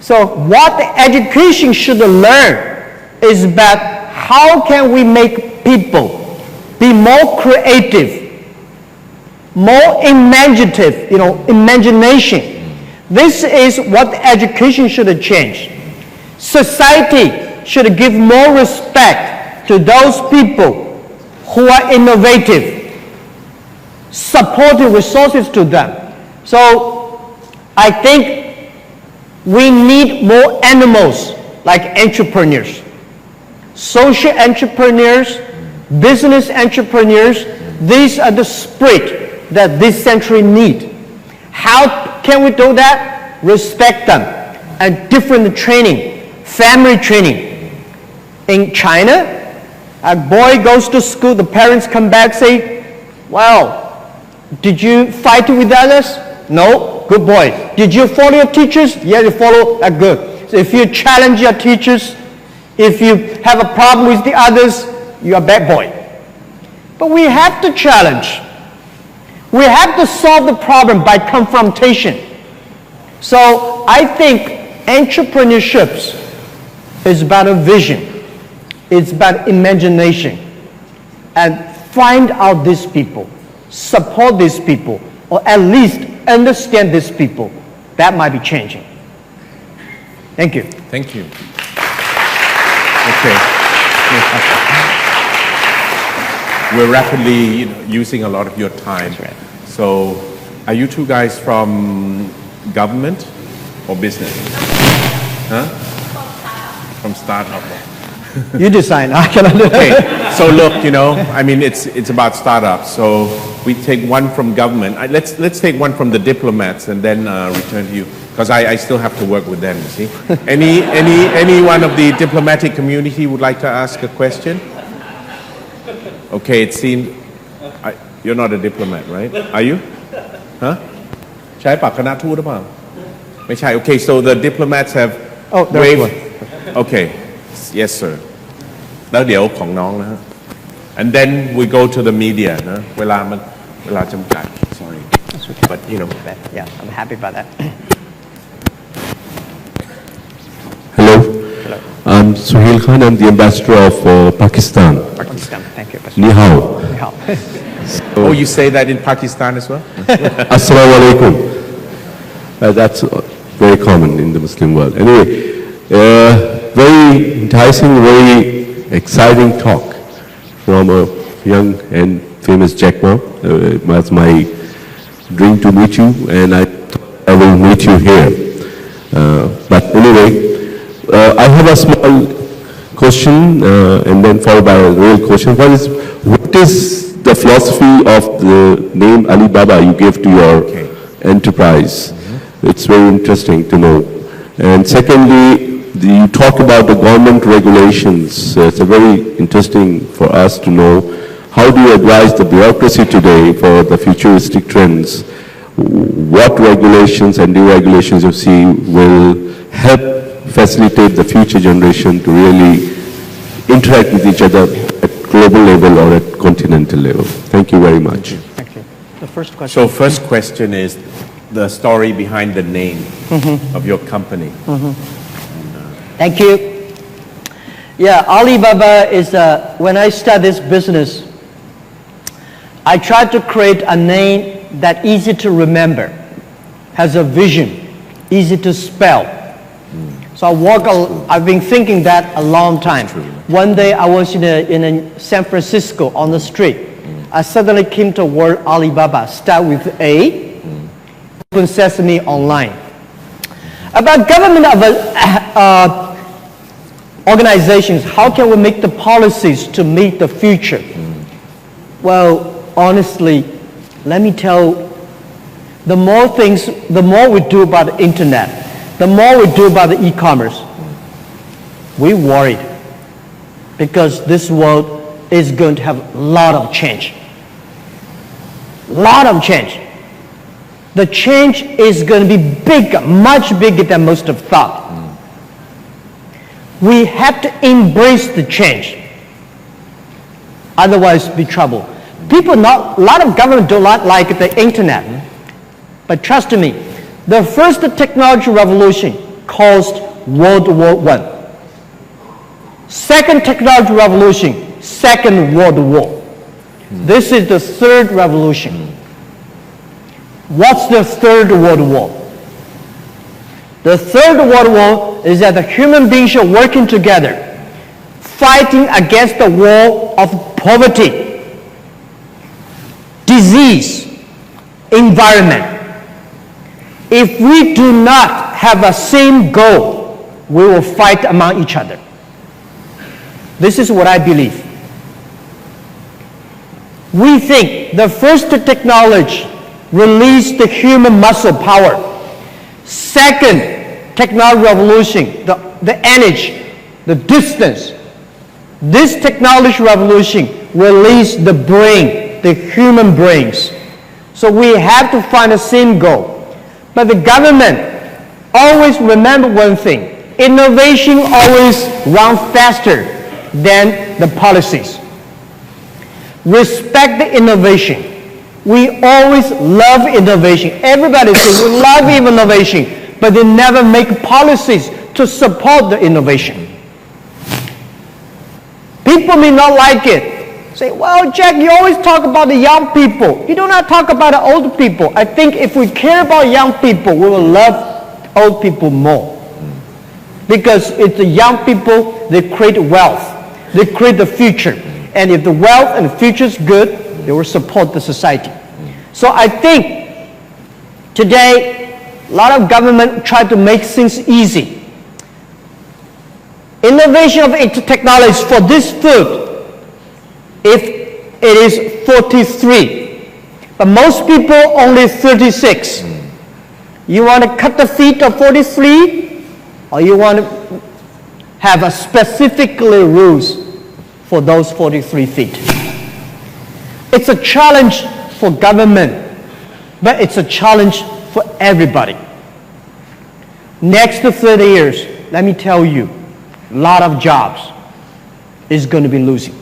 So what the education should learn is about how can we make people be more creative, more imaginative, imagination. This is what the education should change. Society should give more respect to those people who are innovative, supporting resources to them. So I think we need more animals like entrepreneurs, social entrepreneurs, business entrepreneurs. These are the spirit that this century need. How can we do that? Respect them and different training, family training. In China, a boy goes to school, the parents come back, say, well, did you fight with others? No, good boy. Did you follow your teachers? Yeah, you follow, good. So if you challenge your teachers, if you have a problem with the others, you're a bad boy. But we have to challenge. We have to solve the problem by confrontation. So I think entrepreneurship is about a vision. It's about imagination. And find out these people, support these people, or at least understand these people. That might be changing. Thank you. Thank you. Okay. We're rapidly using a lot of your time. That's right. So, are you two guys from government or business? Huh? From startup. You decide. I cannot do Okay. So look, it's about startups. So we take one from government. Let's take one from the diplomats and then return to you, because I still have to work with them. You see, any one of the diplomatic community would like to ask a question? Okay, it seems you're not a diplomat, right? Are you? Huh? ใช้ปากคณะทูตหรือเปล่า? ไม่ใช่ Okay, so the diplomats have waved. Okay, yes sir. แล้วเดี๋ยวของน้องนะฮะ and then we go to the media นะเวลาจำกัด sorry That's okay. but Yeah, I'm happy about that. Hello. Hello. I'm Suhail Khan. I'm the ambassador of Pakistan. Pakistan, thank you. Ni hao. Ni hao. oh, you say that in Pakistan as well? Assalamu alaikum. That's very common in the Muslim world. Anyway, very enticing, very exciting talk from a young and famous Jack Ma. It was my dream to meet you, and I thought I will meet you here. But anyway, I have a small question and then followed by a real question. What is the philosophy of the name Alibaba you gave to your enterprise? It's very interesting to know. And secondly, you talk about the government regulations. It's a very interesting for us to know. How do you advise the bureaucracy today for the futuristic trends? What regulations and new regulations you see will help facilitate the future generation to really interact with each other at global level or at continental level? Thank you very much. Thank you. The first question. So first question is the story behind the name of your company. Thank you. Yeah, Alibaba is, when I started this business, I tried to create a name that easy to remember, has a vision, easy to spell. So I've been thinking that a long time. One day I was in San Francisco on the street. I suddenly came to word Alibaba, start with A, Open Sesame online. About government organizations, how can we make the policies to meet the future? Well, honestly, let me tell, the more we do about the internet, the more we do about the e-commerce, we worried because this world is going to have a lot of change. Lot of change. The change is going to be bigger, much bigger than most have thought. We have to embrace the change. Otherwise, be trouble. A lot of government do not like the internet. But trust me, the first technology revolution caused World War I. Second technology revolution, Second World War. This is the third revolution. What's the Third World War? The Third World War is that the human beings are working together, fighting against the war of poverty, disease, environment. If we do not have a same goal, we will fight among each other. This is what I believe. We think the first technology released the human muscle power. Second technology revolution, the energy, the distance. This technology revolution released the brain, the human brains. So we have to find the same goal. But the government always remember one thing. Innovation always runs faster than the policies. Respect the innovation. We always love innovation. Everybody says we love innovation, but they never make policies to support the innovation. People may not like it. Say, well, Jack, you always talk about the young people. You do not talk about the old people. I think if we care about young people, we will love old people more. Because it's the young people, they create wealth. They create the future. And if the wealth and the future is good, they will support the society. So I think today, a lot of government try to make things easy. Innovation of technology for this food, if it is 43, but most people only 36. You want to cut the feet of 43, or you want to have a specifically rules for those 43 feet? It's a challenge for government, but it's a challenge for everybody. Next 30 years, let me tell you, a lot of jobs is going to be losing.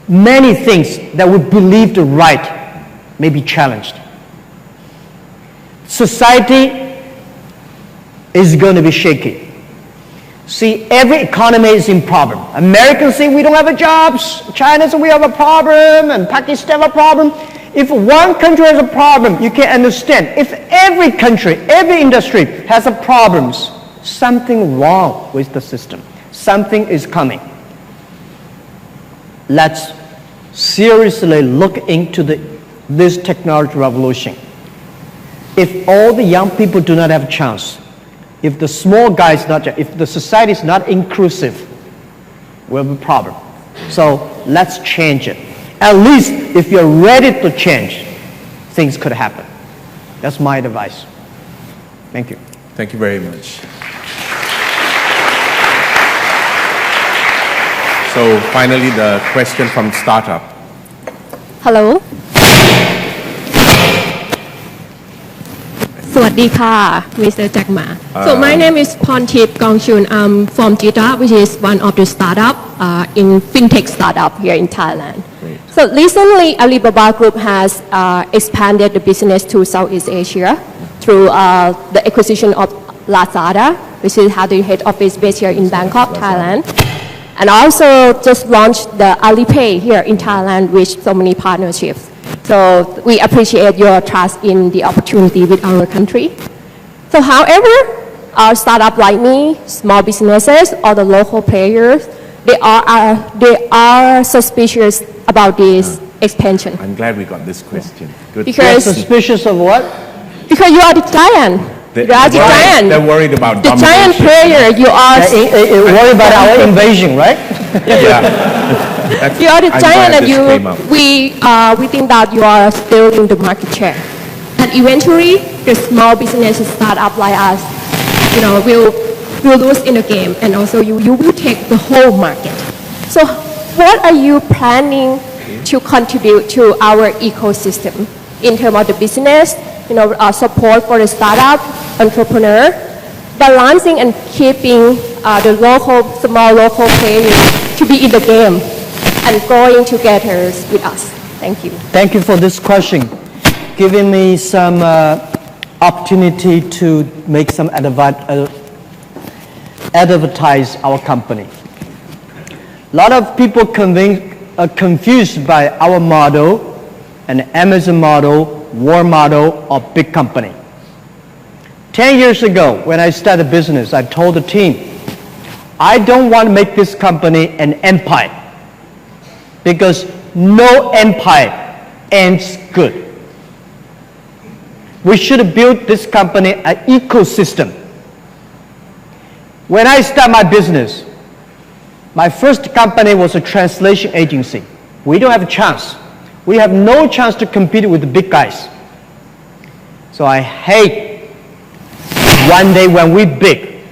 Many things that we believe are right may be challenged. Society is going to be shaky. See, every economy is in problem. Americans say we don't have a jobs, China says we have a problem, and Pakistan have a problem. If one country has a problem, you can understand. If every country, every industry has a problems, something wrong with the system. Something is coming. Let's seriously look into this technology revolution. If all the young people do not have a chance, if the small guys if the society is not inclusive, we'll have a problem. So let's change it. At least if you're ready to change, things could happen. That's my advice. Thank you. Thank you very much. So finally, the question from startup. Hello สวัสดีค่ะ Mr. Jack Ma. So my name is Pontip Gongchun. I'm from Jita, which is one of the startup in fintech startup here in Thailand. Great. So recently, Alibaba Group has expanded the business to Southeast Asia through the acquisition of Lazada, which is had the head office based here in Bangkok, Thailand. And also just launched the Alipay here in Thailand with so many partnerships. So we appreciate your trust in the opportunity with our country. So however, our startup like me, small businesses or the local players, they are suspicious about this expansion. I'm glad we got this question. Good. Because Suspicious of what? because you are the giant. You are the giant. They're worried about The giant domination. player, you are. Worry about our invasion, right? Yeah. You are the I'm giant, glad and this came up. we think that you are stealing the market share. And eventually, the small businesses startup like us, will lose in the game, and also you will take the whole market. So, what are you planning to contribute to our ecosystem in terms of the business, support for the startup entrepreneur, balancing and keeping the small local players to be in the game and growing together with us. Thank you. Thank you for this question, giving me some opportunity to make some advertise our company. A lot of people confused by our model, an Amazon model, war model, or big company. 10 years ago, when I started business, I told the team, I don't want to make this company an empire because no empire ends good. We should build this company an ecosystem. When I started my business, my first company was a translation agency. We don't have a chance. We have no chance to compete with the big guys. So I hate one day when we big,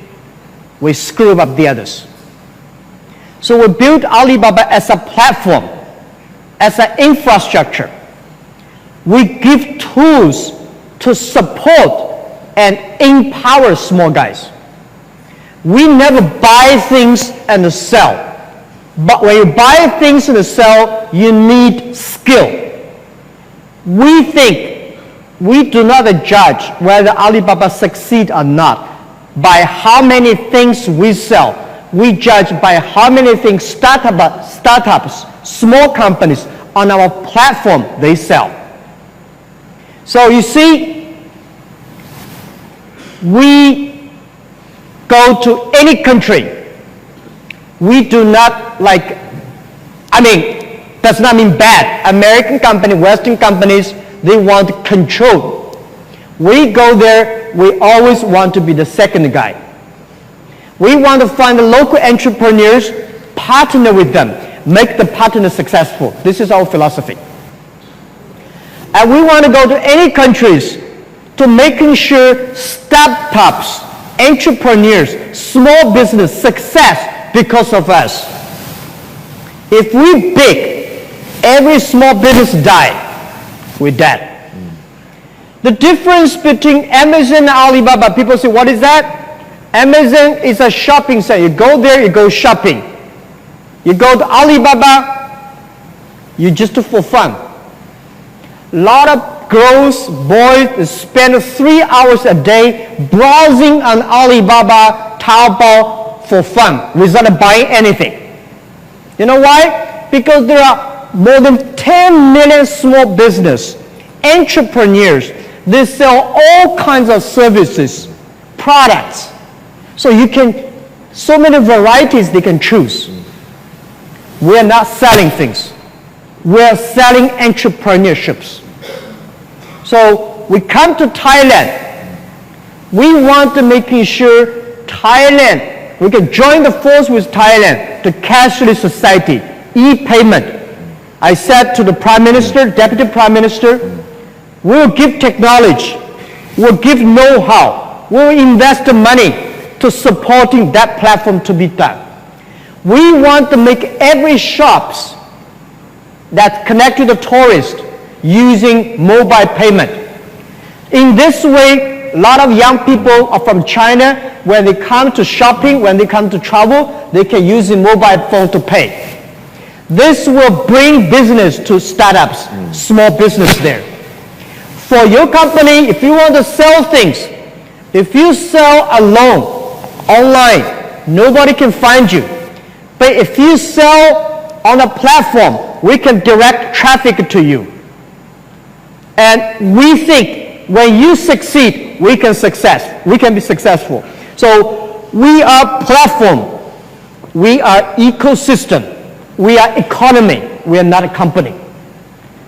we screw up the others. So we built Alibaba as a platform, as an infrastructure. We give tools to support and empower small guys. We never buy things and sell. But when you buy things and sell, you need skill. We think we do not judge whether Alibaba succeed or not by how many things we sell. We judge by how many things startups, small companies on our platform they sell. So you see, we go to any country. We do not does not mean bad. American company, Western companies, they want control. We go there, we always want to be the second guy. We want to find the local entrepreneurs, partner with them, make the partner successful. This is our philosophy. And we want to go to any countries to making sure startups, entrepreneurs, small business success because of us. If we big, every small business die, we're dead. The difference between Amazon and Alibaba, people say, what is that? Amazon is a shopping center. You go there, you go shopping. You go to Alibaba, you just for fun. A lot of girls, boys spend 3 hours a day browsing on Alibaba, Taobao for fun without buying anything. You know why? Because there are more than 10 million small business entrepreneurs. They sell all kinds of services, products. So so many varieties they can choose. We are not selling things. We are selling entrepreneurships. So we come to Thailand. We want to making sure Thailand, we can join the force with Thailand, the cashless society, e-payment. I said to the Prime Minister, Deputy Prime Minister, we'll give technology, we'll give know-how, we'll invest the money to supporting that platform to be done. We want to make every shops that connect to the tourist using mobile payment. In this way, a lot of young people are from China. When they come to shopping, when they come to travel, they can use the mobile phone to pay. This will bring business to startups, small business there. For your company, if you want to sell things, if you sell alone, online, nobody can find you. But if you sell on a platform, we can direct traffic to you. And we think when you succeed, we can be successful. So we are platform, we are ecosystem, we are economy, we are not a company.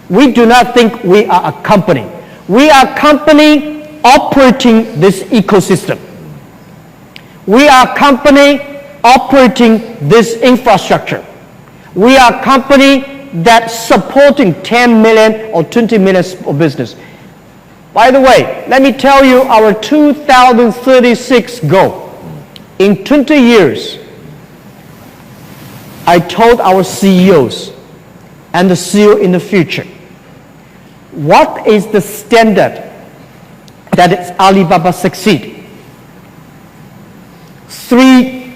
We do not think we are a company. We are a company operating this ecosystem. We are a company operating this infrastructure. We are a company that's supporting 10 million or 20 million of business. By the way, let me tell you our 2036 goal. In 20 years, I told our CEOs and the CEO in the future, what is the standard that Alibaba succeed? 3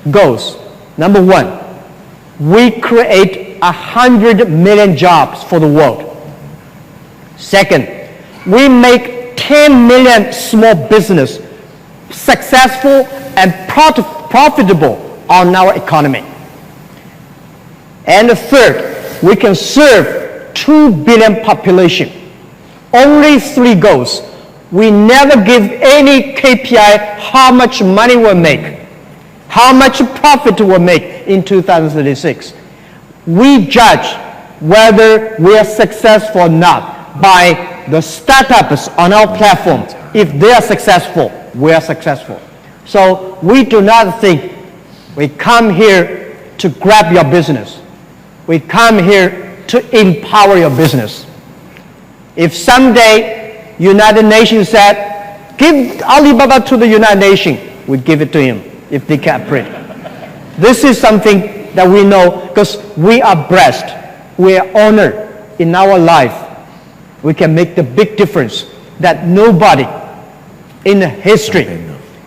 goals. Number 1, we create 100 million jobs for the world. Second, we make 10 million small business successful and profitable on our economy. And the third, we can serve 2 billion population. Only 3 goals. We never give any KPI how much money we'll make, how much profit we'll make in 2036. We judge whether we are successful or not by the startups on our platform. If they are successful, we are successful. So we do not think we come here to grab your business. We come here to empower your business. If someday United Nations said, give Alibaba to the United Nations, we give it to him if they can operate. This is something that we know because we are blessed. We are honored in our life. We can make the big difference that nobody in history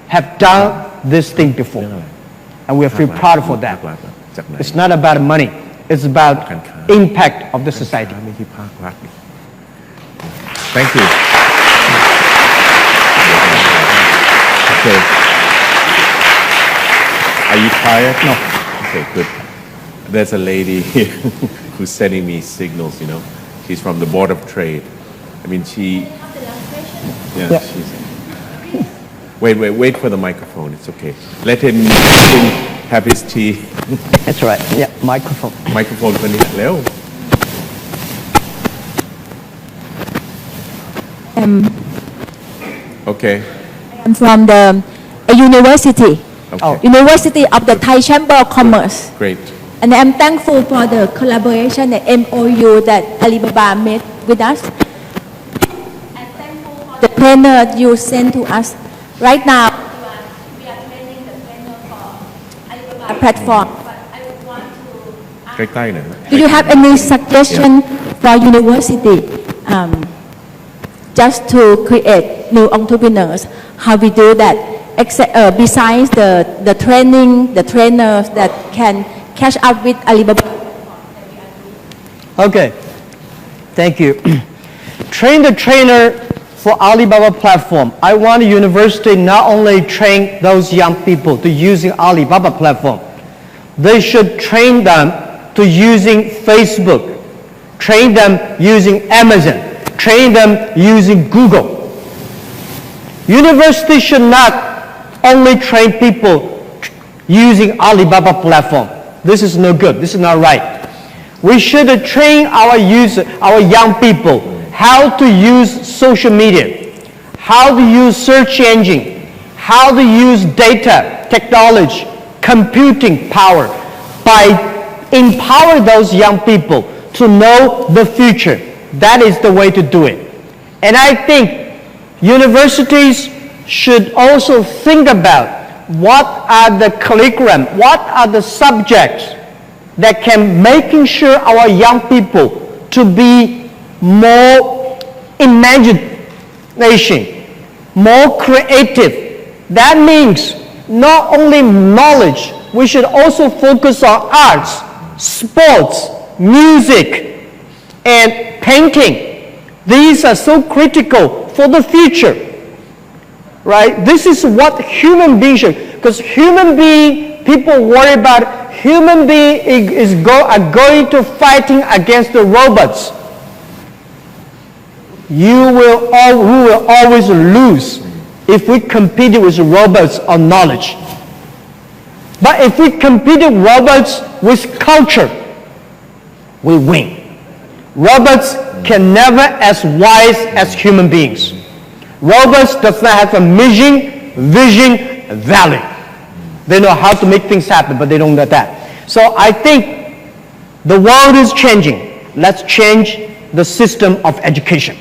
have done this thing before. And we feel proud for that. It's not about money. It's about impact of the society. Thank you. Okay. Are you tired? No. Okay, good. There's a lady here who's sending me signals, you know. She's from the Board of Trade. I mean, she... Yeah, she's... Wait for the microphone. It's okay. Let him have his tea. That's right. Yeah, microphone. Microphone คนนี้เร็ว Okay. I'm from the university. Okay. University of the Thai Chamber of Commerce. Great. And I'm thankful for the collaboration, the MOU that Alibaba made with us. I'm thankful for the trainer you sent to us. Right now, we are training the trainer for Alibaba platform. But I would want to ใกล้ๆหน่อย do you have any suggestion for university just to create new entrepreneurs? How we do that? Besides the training, the trainers that can catch up with Alibaba. Okay, thank you. Train the trainer for Alibaba platform. I want a university not only train those young people to using Alibaba platform, they should train them to using Facebook, train them using Amazon, train them using Google. University should not only train people using Alibaba platform. This is no good. This is not right. We should train our young people how to use social media, how to use search engine, how to use data, technology, computing power by empowering those young people to know the future. That is the way to do it. And I think universities should also think about what are the curriculum, what are the subjects that can making sure our young people to be more imagination, more creative. That means not only knowledge, we should also focus on arts, sports, music, and painting. These are so critical for the future, right? This is what human beings should, because human being, people worry about human being are going to fighting against the robots. We will always lose if we compete with robots on knowledge. But if we compete with robots with culture, we win. Robots can never as wise as human beings. Robots does not have a mission, vision, and value. They know how to make things happen, but they don't know that. So I think the world is changing. Let's change the system of education.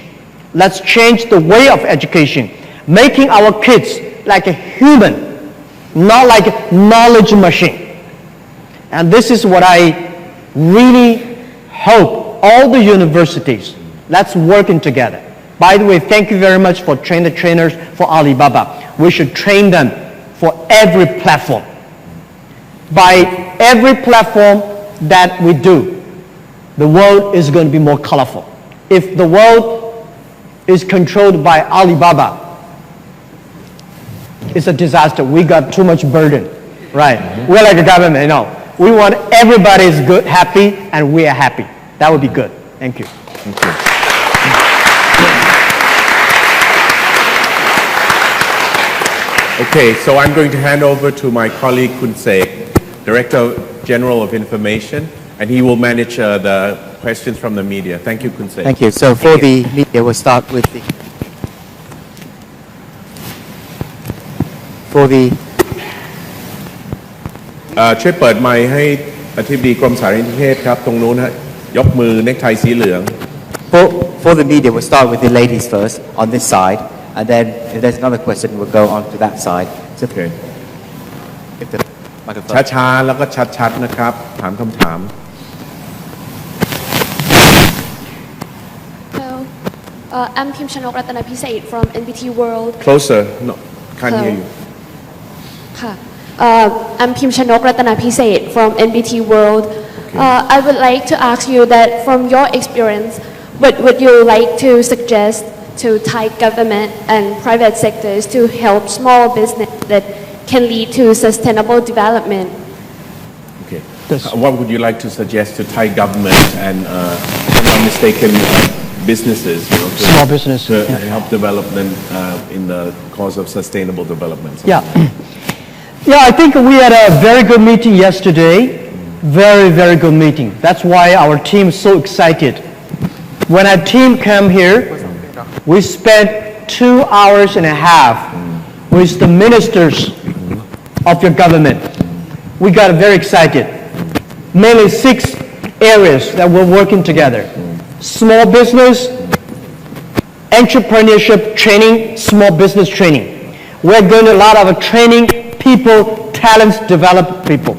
Let's change the way of education, making our kids like a human, not like a knowledge machine. And this is what I really hope all the universities, let's working together. By the way, thank you very much for training the trainers for Alibaba. We should train them for every platform. By every platform that we do, the world is going to be more colorful. If the world is controlled by Alibaba, it's a disaster. We got too much burden, right? We're like a government, you know. We want everybody is good, happy, and we are happy. That would be good. Thank you. Thank you. Okay, so I'm going to hand over to my colleague Kun Sek, Director General of Information, and he will manage the questions from the media. Thank you, Kun Sek. Thank you. So for the media, we'll start with the... For the... ช่วยเปิดไมค์ให้อธิบดีกรมสารนิเทศครับตรงนู้นฮะยกมือเน็กไทสีเหลือง For the media, we'll start with the ladies first on this side, and then if there's another question, we'll go on to that side. So, okay. If the microphone... ช้าๆแล้วก็ชัดๆนะครับถามคำถาม Hello, I'm Kim Chanok Ratanapisait from NBT World. Closer, no, can't hear you. I'm Kim Chanok Ratanapisait from NBT World. I would like to ask you that from your experience, what would you like to suggest to Thai government and private sectors to help small business that can lead to sustainable development? Okay. What would you like to suggest to Thai government and, if I'm not mistaken, businesses, you know, small business, to help develop them in the cause of sustainable development? Yeah. Yeah, I think we had a very good meeting yesterday. Very, very good meeting. That's why our team is so excited. When our team came here, we spent 2 hours and a half with the ministers of your government. We got very excited. Mainly 6 areas that we're working together. Small business, entrepreneurship training, small business training. We're going to a lot of training people, talents, develop people.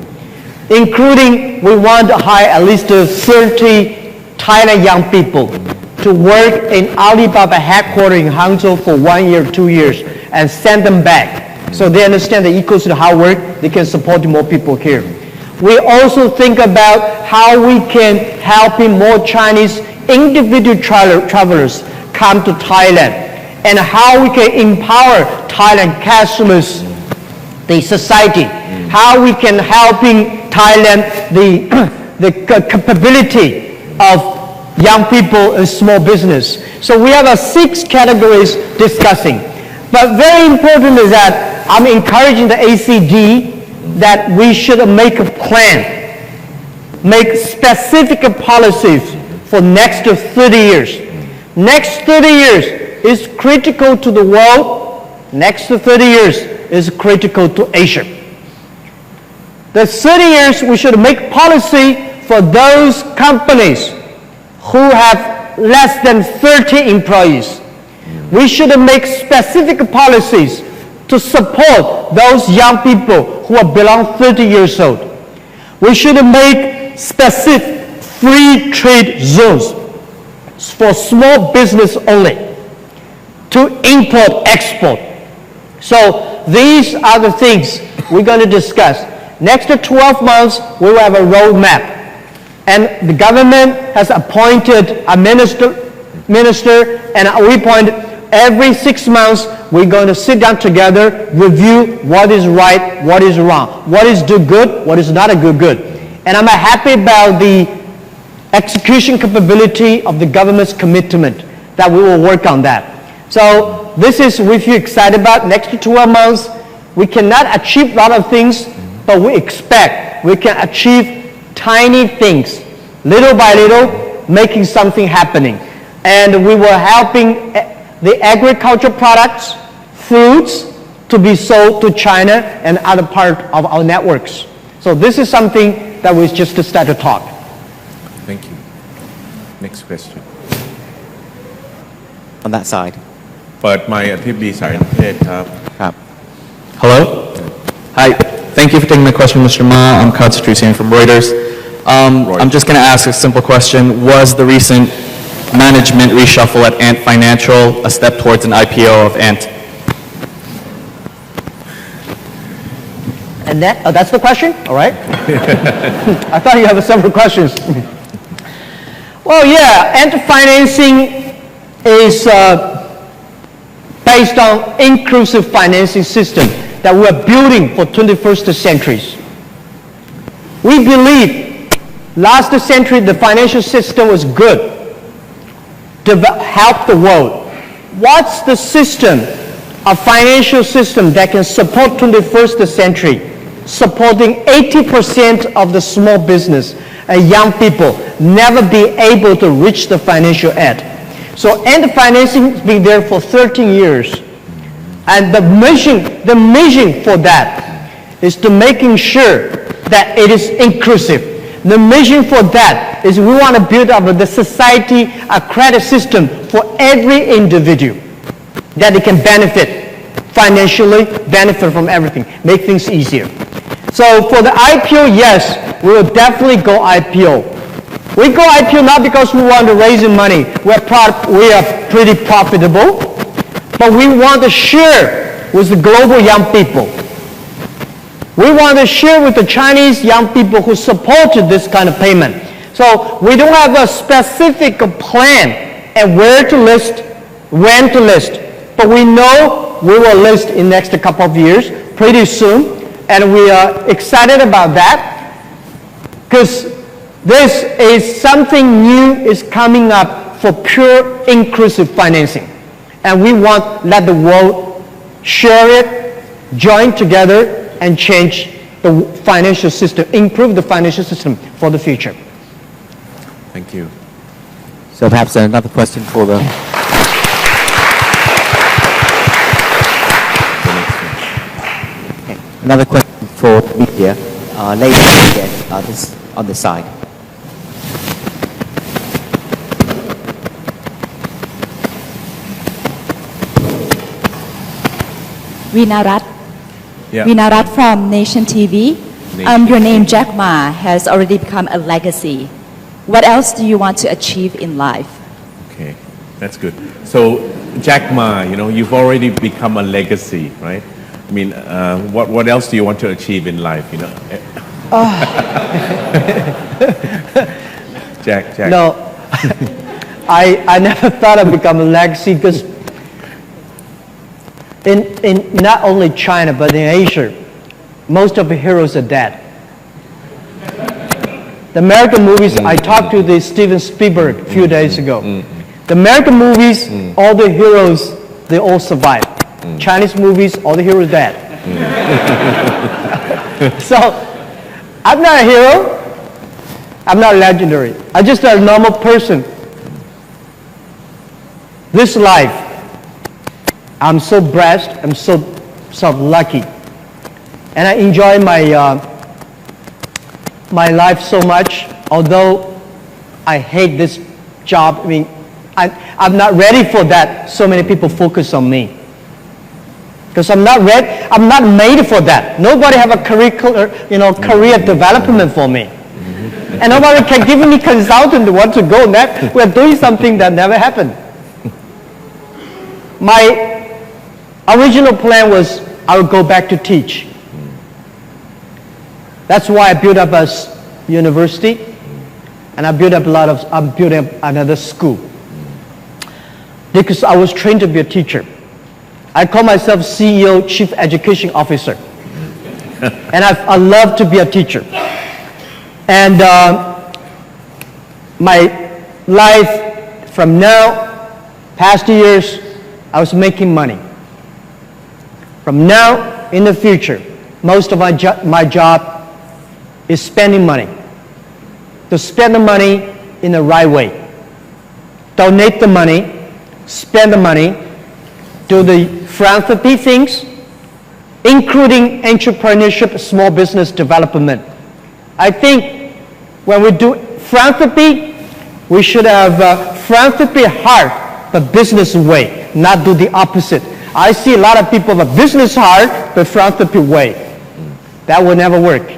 Including, we want to hire at least 30 Thailand young people to work in Alibaba headquarters in Hangzhou for 1 year, 2 years, and send them back. So they understand the ecosystem, how it works, they can support more people here. We also think about how we can help more Chinese individual travelers come to Thailand, and how we can empower Thailand customers, the society, how we can help in Thailand the capability of young people and small business. So we have 6 categories discussing. But very important is that I'm encouraging the ACD that we should make a plan, make specific policies for next 30 years. Next 30 years is critical to the world. Next 30 years is critical to Asia. The 30 years we should make policy for those companies who have less than 30 employees. We should make specific policies to support those young people who are below 30 years old. We should make specific free trade zones for small business only to import, export. So these are the things we're going to discuss. Next 12 months, we will have a roadmap. And the government has appointed a minister, and we appoint every 6 months, we're going to sit down together, review what is right, what is wrong, what is do good, what is not a good. And I'm happy about the execution capability of the government's commitment that we will work on that. So this is we feel excited about. Next 12 months, we cannot achieve a lot of things, but we expect we can achieve tiny things, little by little, making something happening. And we were helping the agricultural products, foods, to be sold to China and other part of our networks. So this is something that we just start to talk. Thank you. Next question. On that side. เปิดไมค์อธิบดีสายประเทศครับ Hello. Hi. Thank you for taking my question, Mr. Ma. I'm Kad Satrusian from Reuters. I'm just going to ask a simple question. Was the recent management reshuffle at Ant Financial a step towards an IPO of Ant? And that's the question? All right. I thought you have several questions. Well, yeah, Ant financing is based on inclusive financing system that we are building for 21st centuries. We believe last century the financial system was good to help the world. What's the system, a financial system that can support 21st century, supporting 80% of the small business and young people never be able to reach the financial aid. So Ant financing has been there for 13 years. And the mission for that is to making sure that it is inclusive. The mission for that is we want to build up the society, a credit system for every individual that it can benefit financially, benefit from everything, make things easier. So for the IPO, yes, we will definitely go IPO. We go IPO not because we want to raise money. We are pretty profitable, but we want to share with the global young people. We want to share with the Chinese young people who supported this kind of payment. So we don't have a specific plan and where to list, when to list, but we know we will list in the next couple of years, pretty soon, and we are excited about that because this is something new is coming up for pure inclusive financing. And we want to let the world share it, join together, and change the financial system, improve the financial system for the future. Thank you. So perhaps another question for the... Okay. Another question for media. Ladies again, this on the side. Vinarat. Yeah. Vinarat from Nation TV. Your name, Jack Ma, has already become a legacy. What else do you want to achieve in life? Okay, that's good. So, Jack Ma, you've already become a legacy, right? I mean, what else do you want to achieve in life, Jack. No, I never thought I'd become a legacy because in not only China but in Asia, most of the heroes are dead. The American movies, I talked to the Steven Spielberg a few days ago. The American movies, all the heroes, they all survive. Chinese movies, all the heroes dead. So, I'm not a hero. I'm not legendary. I'm just a normal person. This life, I'm so blessed. I'm so lucky, and I enjoy my life so much. Although I hate this job. I mean, I'm not ready for that. So many people focus on me. because I'm not ready. I'm not made for that. Nobody have a career development for me. And nobody can give me consultant to want to go next. We're doing something that never happened. My original plan was I would go back to teach. That's why I built up a university, and I built up another school. Because I was trained to be a teacher. I call myself CEO, Chief Education Officer. And I love to be a teacher. And my life from now, past years, I was making money. From now in the future, most of my job is spending money. To spend the money in the right way. Donate the money, spend the money, do the philanthropy things, including entrepreneurship, small business development. I think when we do philanthropy, we should have philanthropy heart, but business way, not do the opposite. I see a lot of people have a business heart, but philanthropy way. That will never work.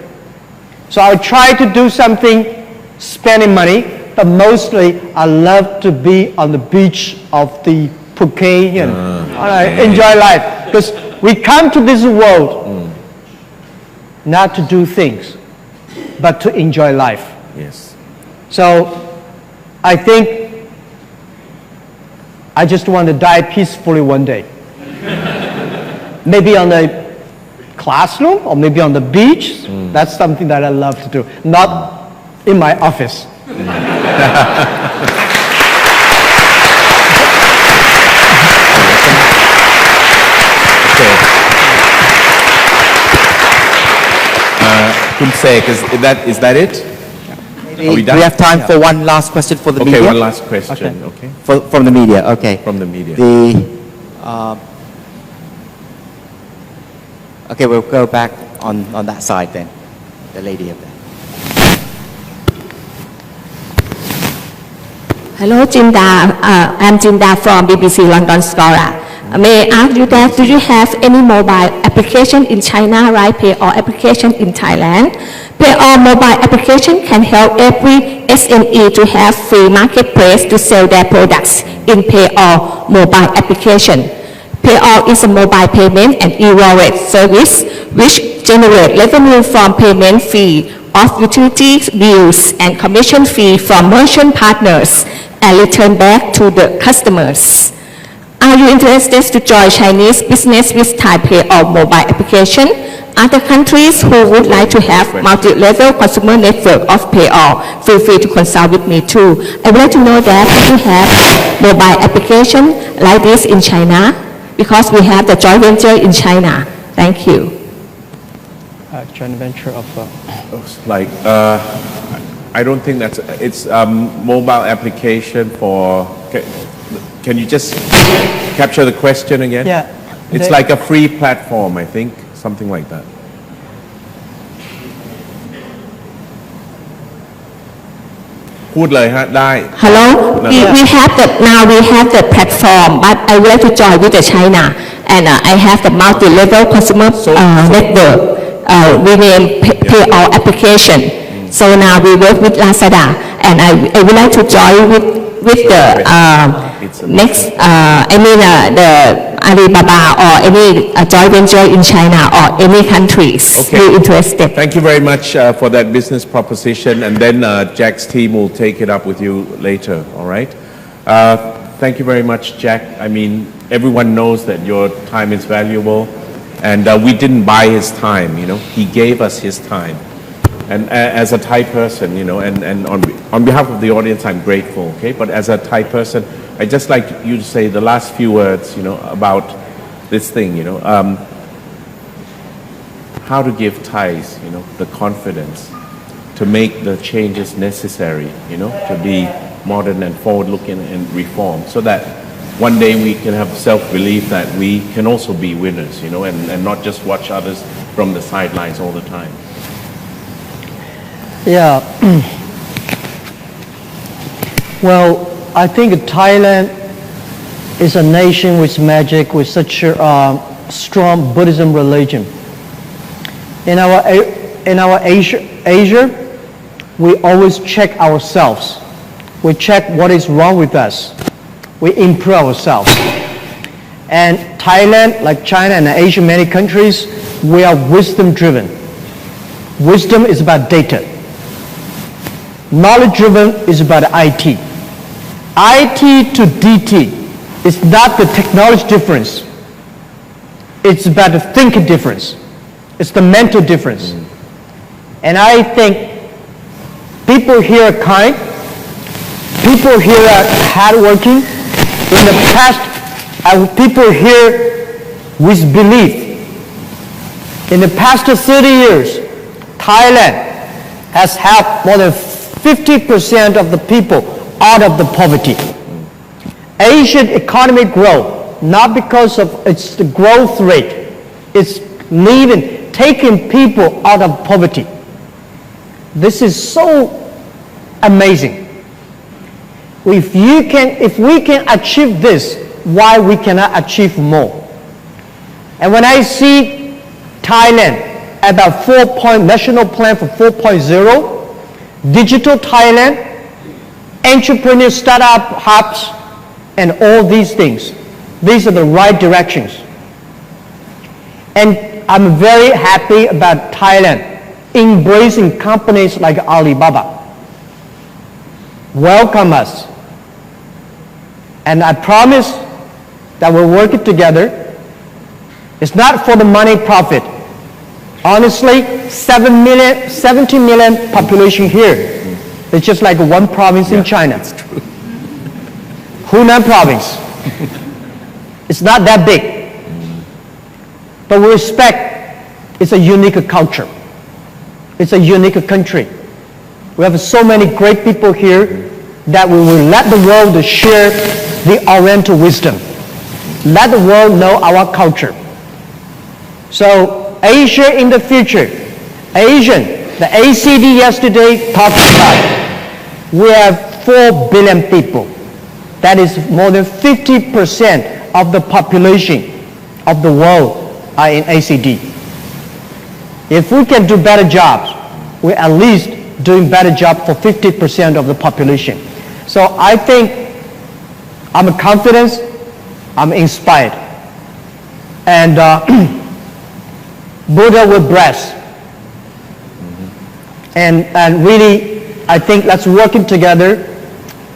So I'll try to do something, spending money, but mostly I love to be on the beach of the Phuket and enjoy life. Because we come to this world not to do things, but to enjoy life. Yes. So I think I just want to die peacefully one day. Maybe on the classroom or maybe on the beach. That's something that I love to do. Not in my office. Kumsek, is that it? Are we done? We have time for one last question for the media. Okay, one last question. Okay. From the media. Okay. From the media. Okay, we'll go back on that side then. The lady up there. Hello, Jinda. I'm Jinda from BBC London Scholar. May I ask you that, do you have any mobile application in China, right? Pay-all application in Thailand? Pay-all mobile application can help every SME to have free marketplace to sell their products in Pay-all mobile application. Pay-all is a mobile payment and e-wallet service which generate revenue from payment fee of utility bills and commission fee from merchant partners and return back to the customers. Are you interested to join Chinese business with Thai Pay-all mobile application? Other countries who would like to have multi-level consumer network of Pay-all, feel free to consult with me too. I would like to know that if you have mobile application like this in China, because we have the joint venture in China. Thank you. Joint venture of... I don't think it's mobile application for... Can you just capture the question again? Yeah. It's like a free platform, I think, something like that. Hello? We have the platform, but I would like to join with the China, and I have the multi-level consumer network. We name Pay-all application. So now we work with Lazada, and I would like to join with the the Alibaba or any joint venture in China or any countries. Okay. You're interested. Thank you very much for that business proposition, and then Jack's team will take it up with you later, all right? Thank you very much, Jack. I mean, everyone knows that your time is valuable, and we didn't buy his time, you know. He gave us his time. And as a Thai person, you know, and on behalf of the audience, I'm grateful, okay? But as a Thai person, I'd just like you to say the last few words, you know, about this thing, you know. How to give Thais, you know, the confidence to make the changes necessary, you know, to be modern and forward-looking and reform, so that one day we can have self-belief that we can also be winners, you know, and not just watch others from the sidelines all the time. Yeah. Well, I think Thailand is a nation with magic, with such a strong Buddhism religion. In our Asia, we always check ourselves. We check what is wrong with us. We improve ourselves. And Thailand, like China and Asia, many countries, we are wisdom driven. Wisdom is about data. Knowledge driven is about IT. IT to DT is not the technology difference. It's about the thinking difference. It's the mental difference. And I think people here are kind. People here are hardworking. In the past, people here with belief. In the past 30 years, Thailand has helped more than 50% of the people out of the poverty. Asian economy grow, not because of its the growth rate. It's taking people out of poverty. This is so amazing. If we can achieve this, why we cannot achieve more? And when I see Thailand about national plan for 4.0, digital Thailand, entrepreneur startup hubs, and all these things, these are the right directions. And I'm very happy about Thailand embracing companies like Alibaba. Welcome us. And I promise that we'll work it together. It's not for the money profit. Honestly, 70 million population here. It's just like one province in China. That's true. Hunan province. It's not that big. But we respect it's a unique culture. It's a unique country. We have so many great people here that we will let the world share the Oriental wisdom. Let the world know our culture. So Asia in the future, the ACD yesterday talked about, we have 4 billion people. That is more than 50% of the population of the world are in ACD. If we can do better jobs, we're at least doing better job for 50% of the population. So I think I'm confident, I'm inspired. And Buddha will bless. And really, I think let's work together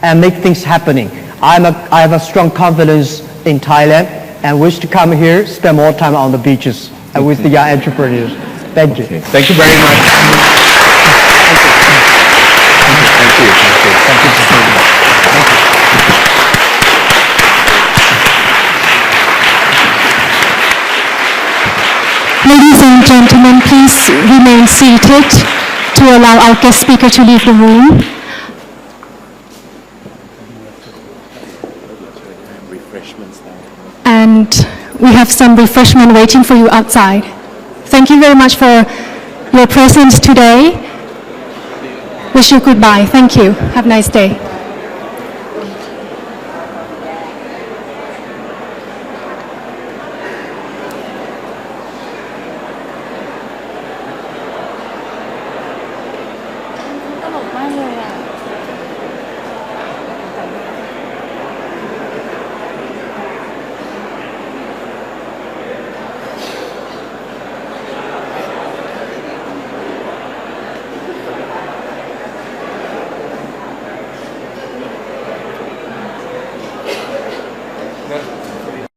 and make things happening. I have a strong confidence in Thailand and wish to come here, spend more time on the beaches and with the young entrepreneurs. Thank you. Okay. Thank you very much. Thank you so much. Ladies and gentlemen, please remain seated to allow our guest speaker to leave the room. And we have some refreshment waiting for you outside. Thank you very much for your presence today. Wish you goodbye. Thank you. Have a nice day.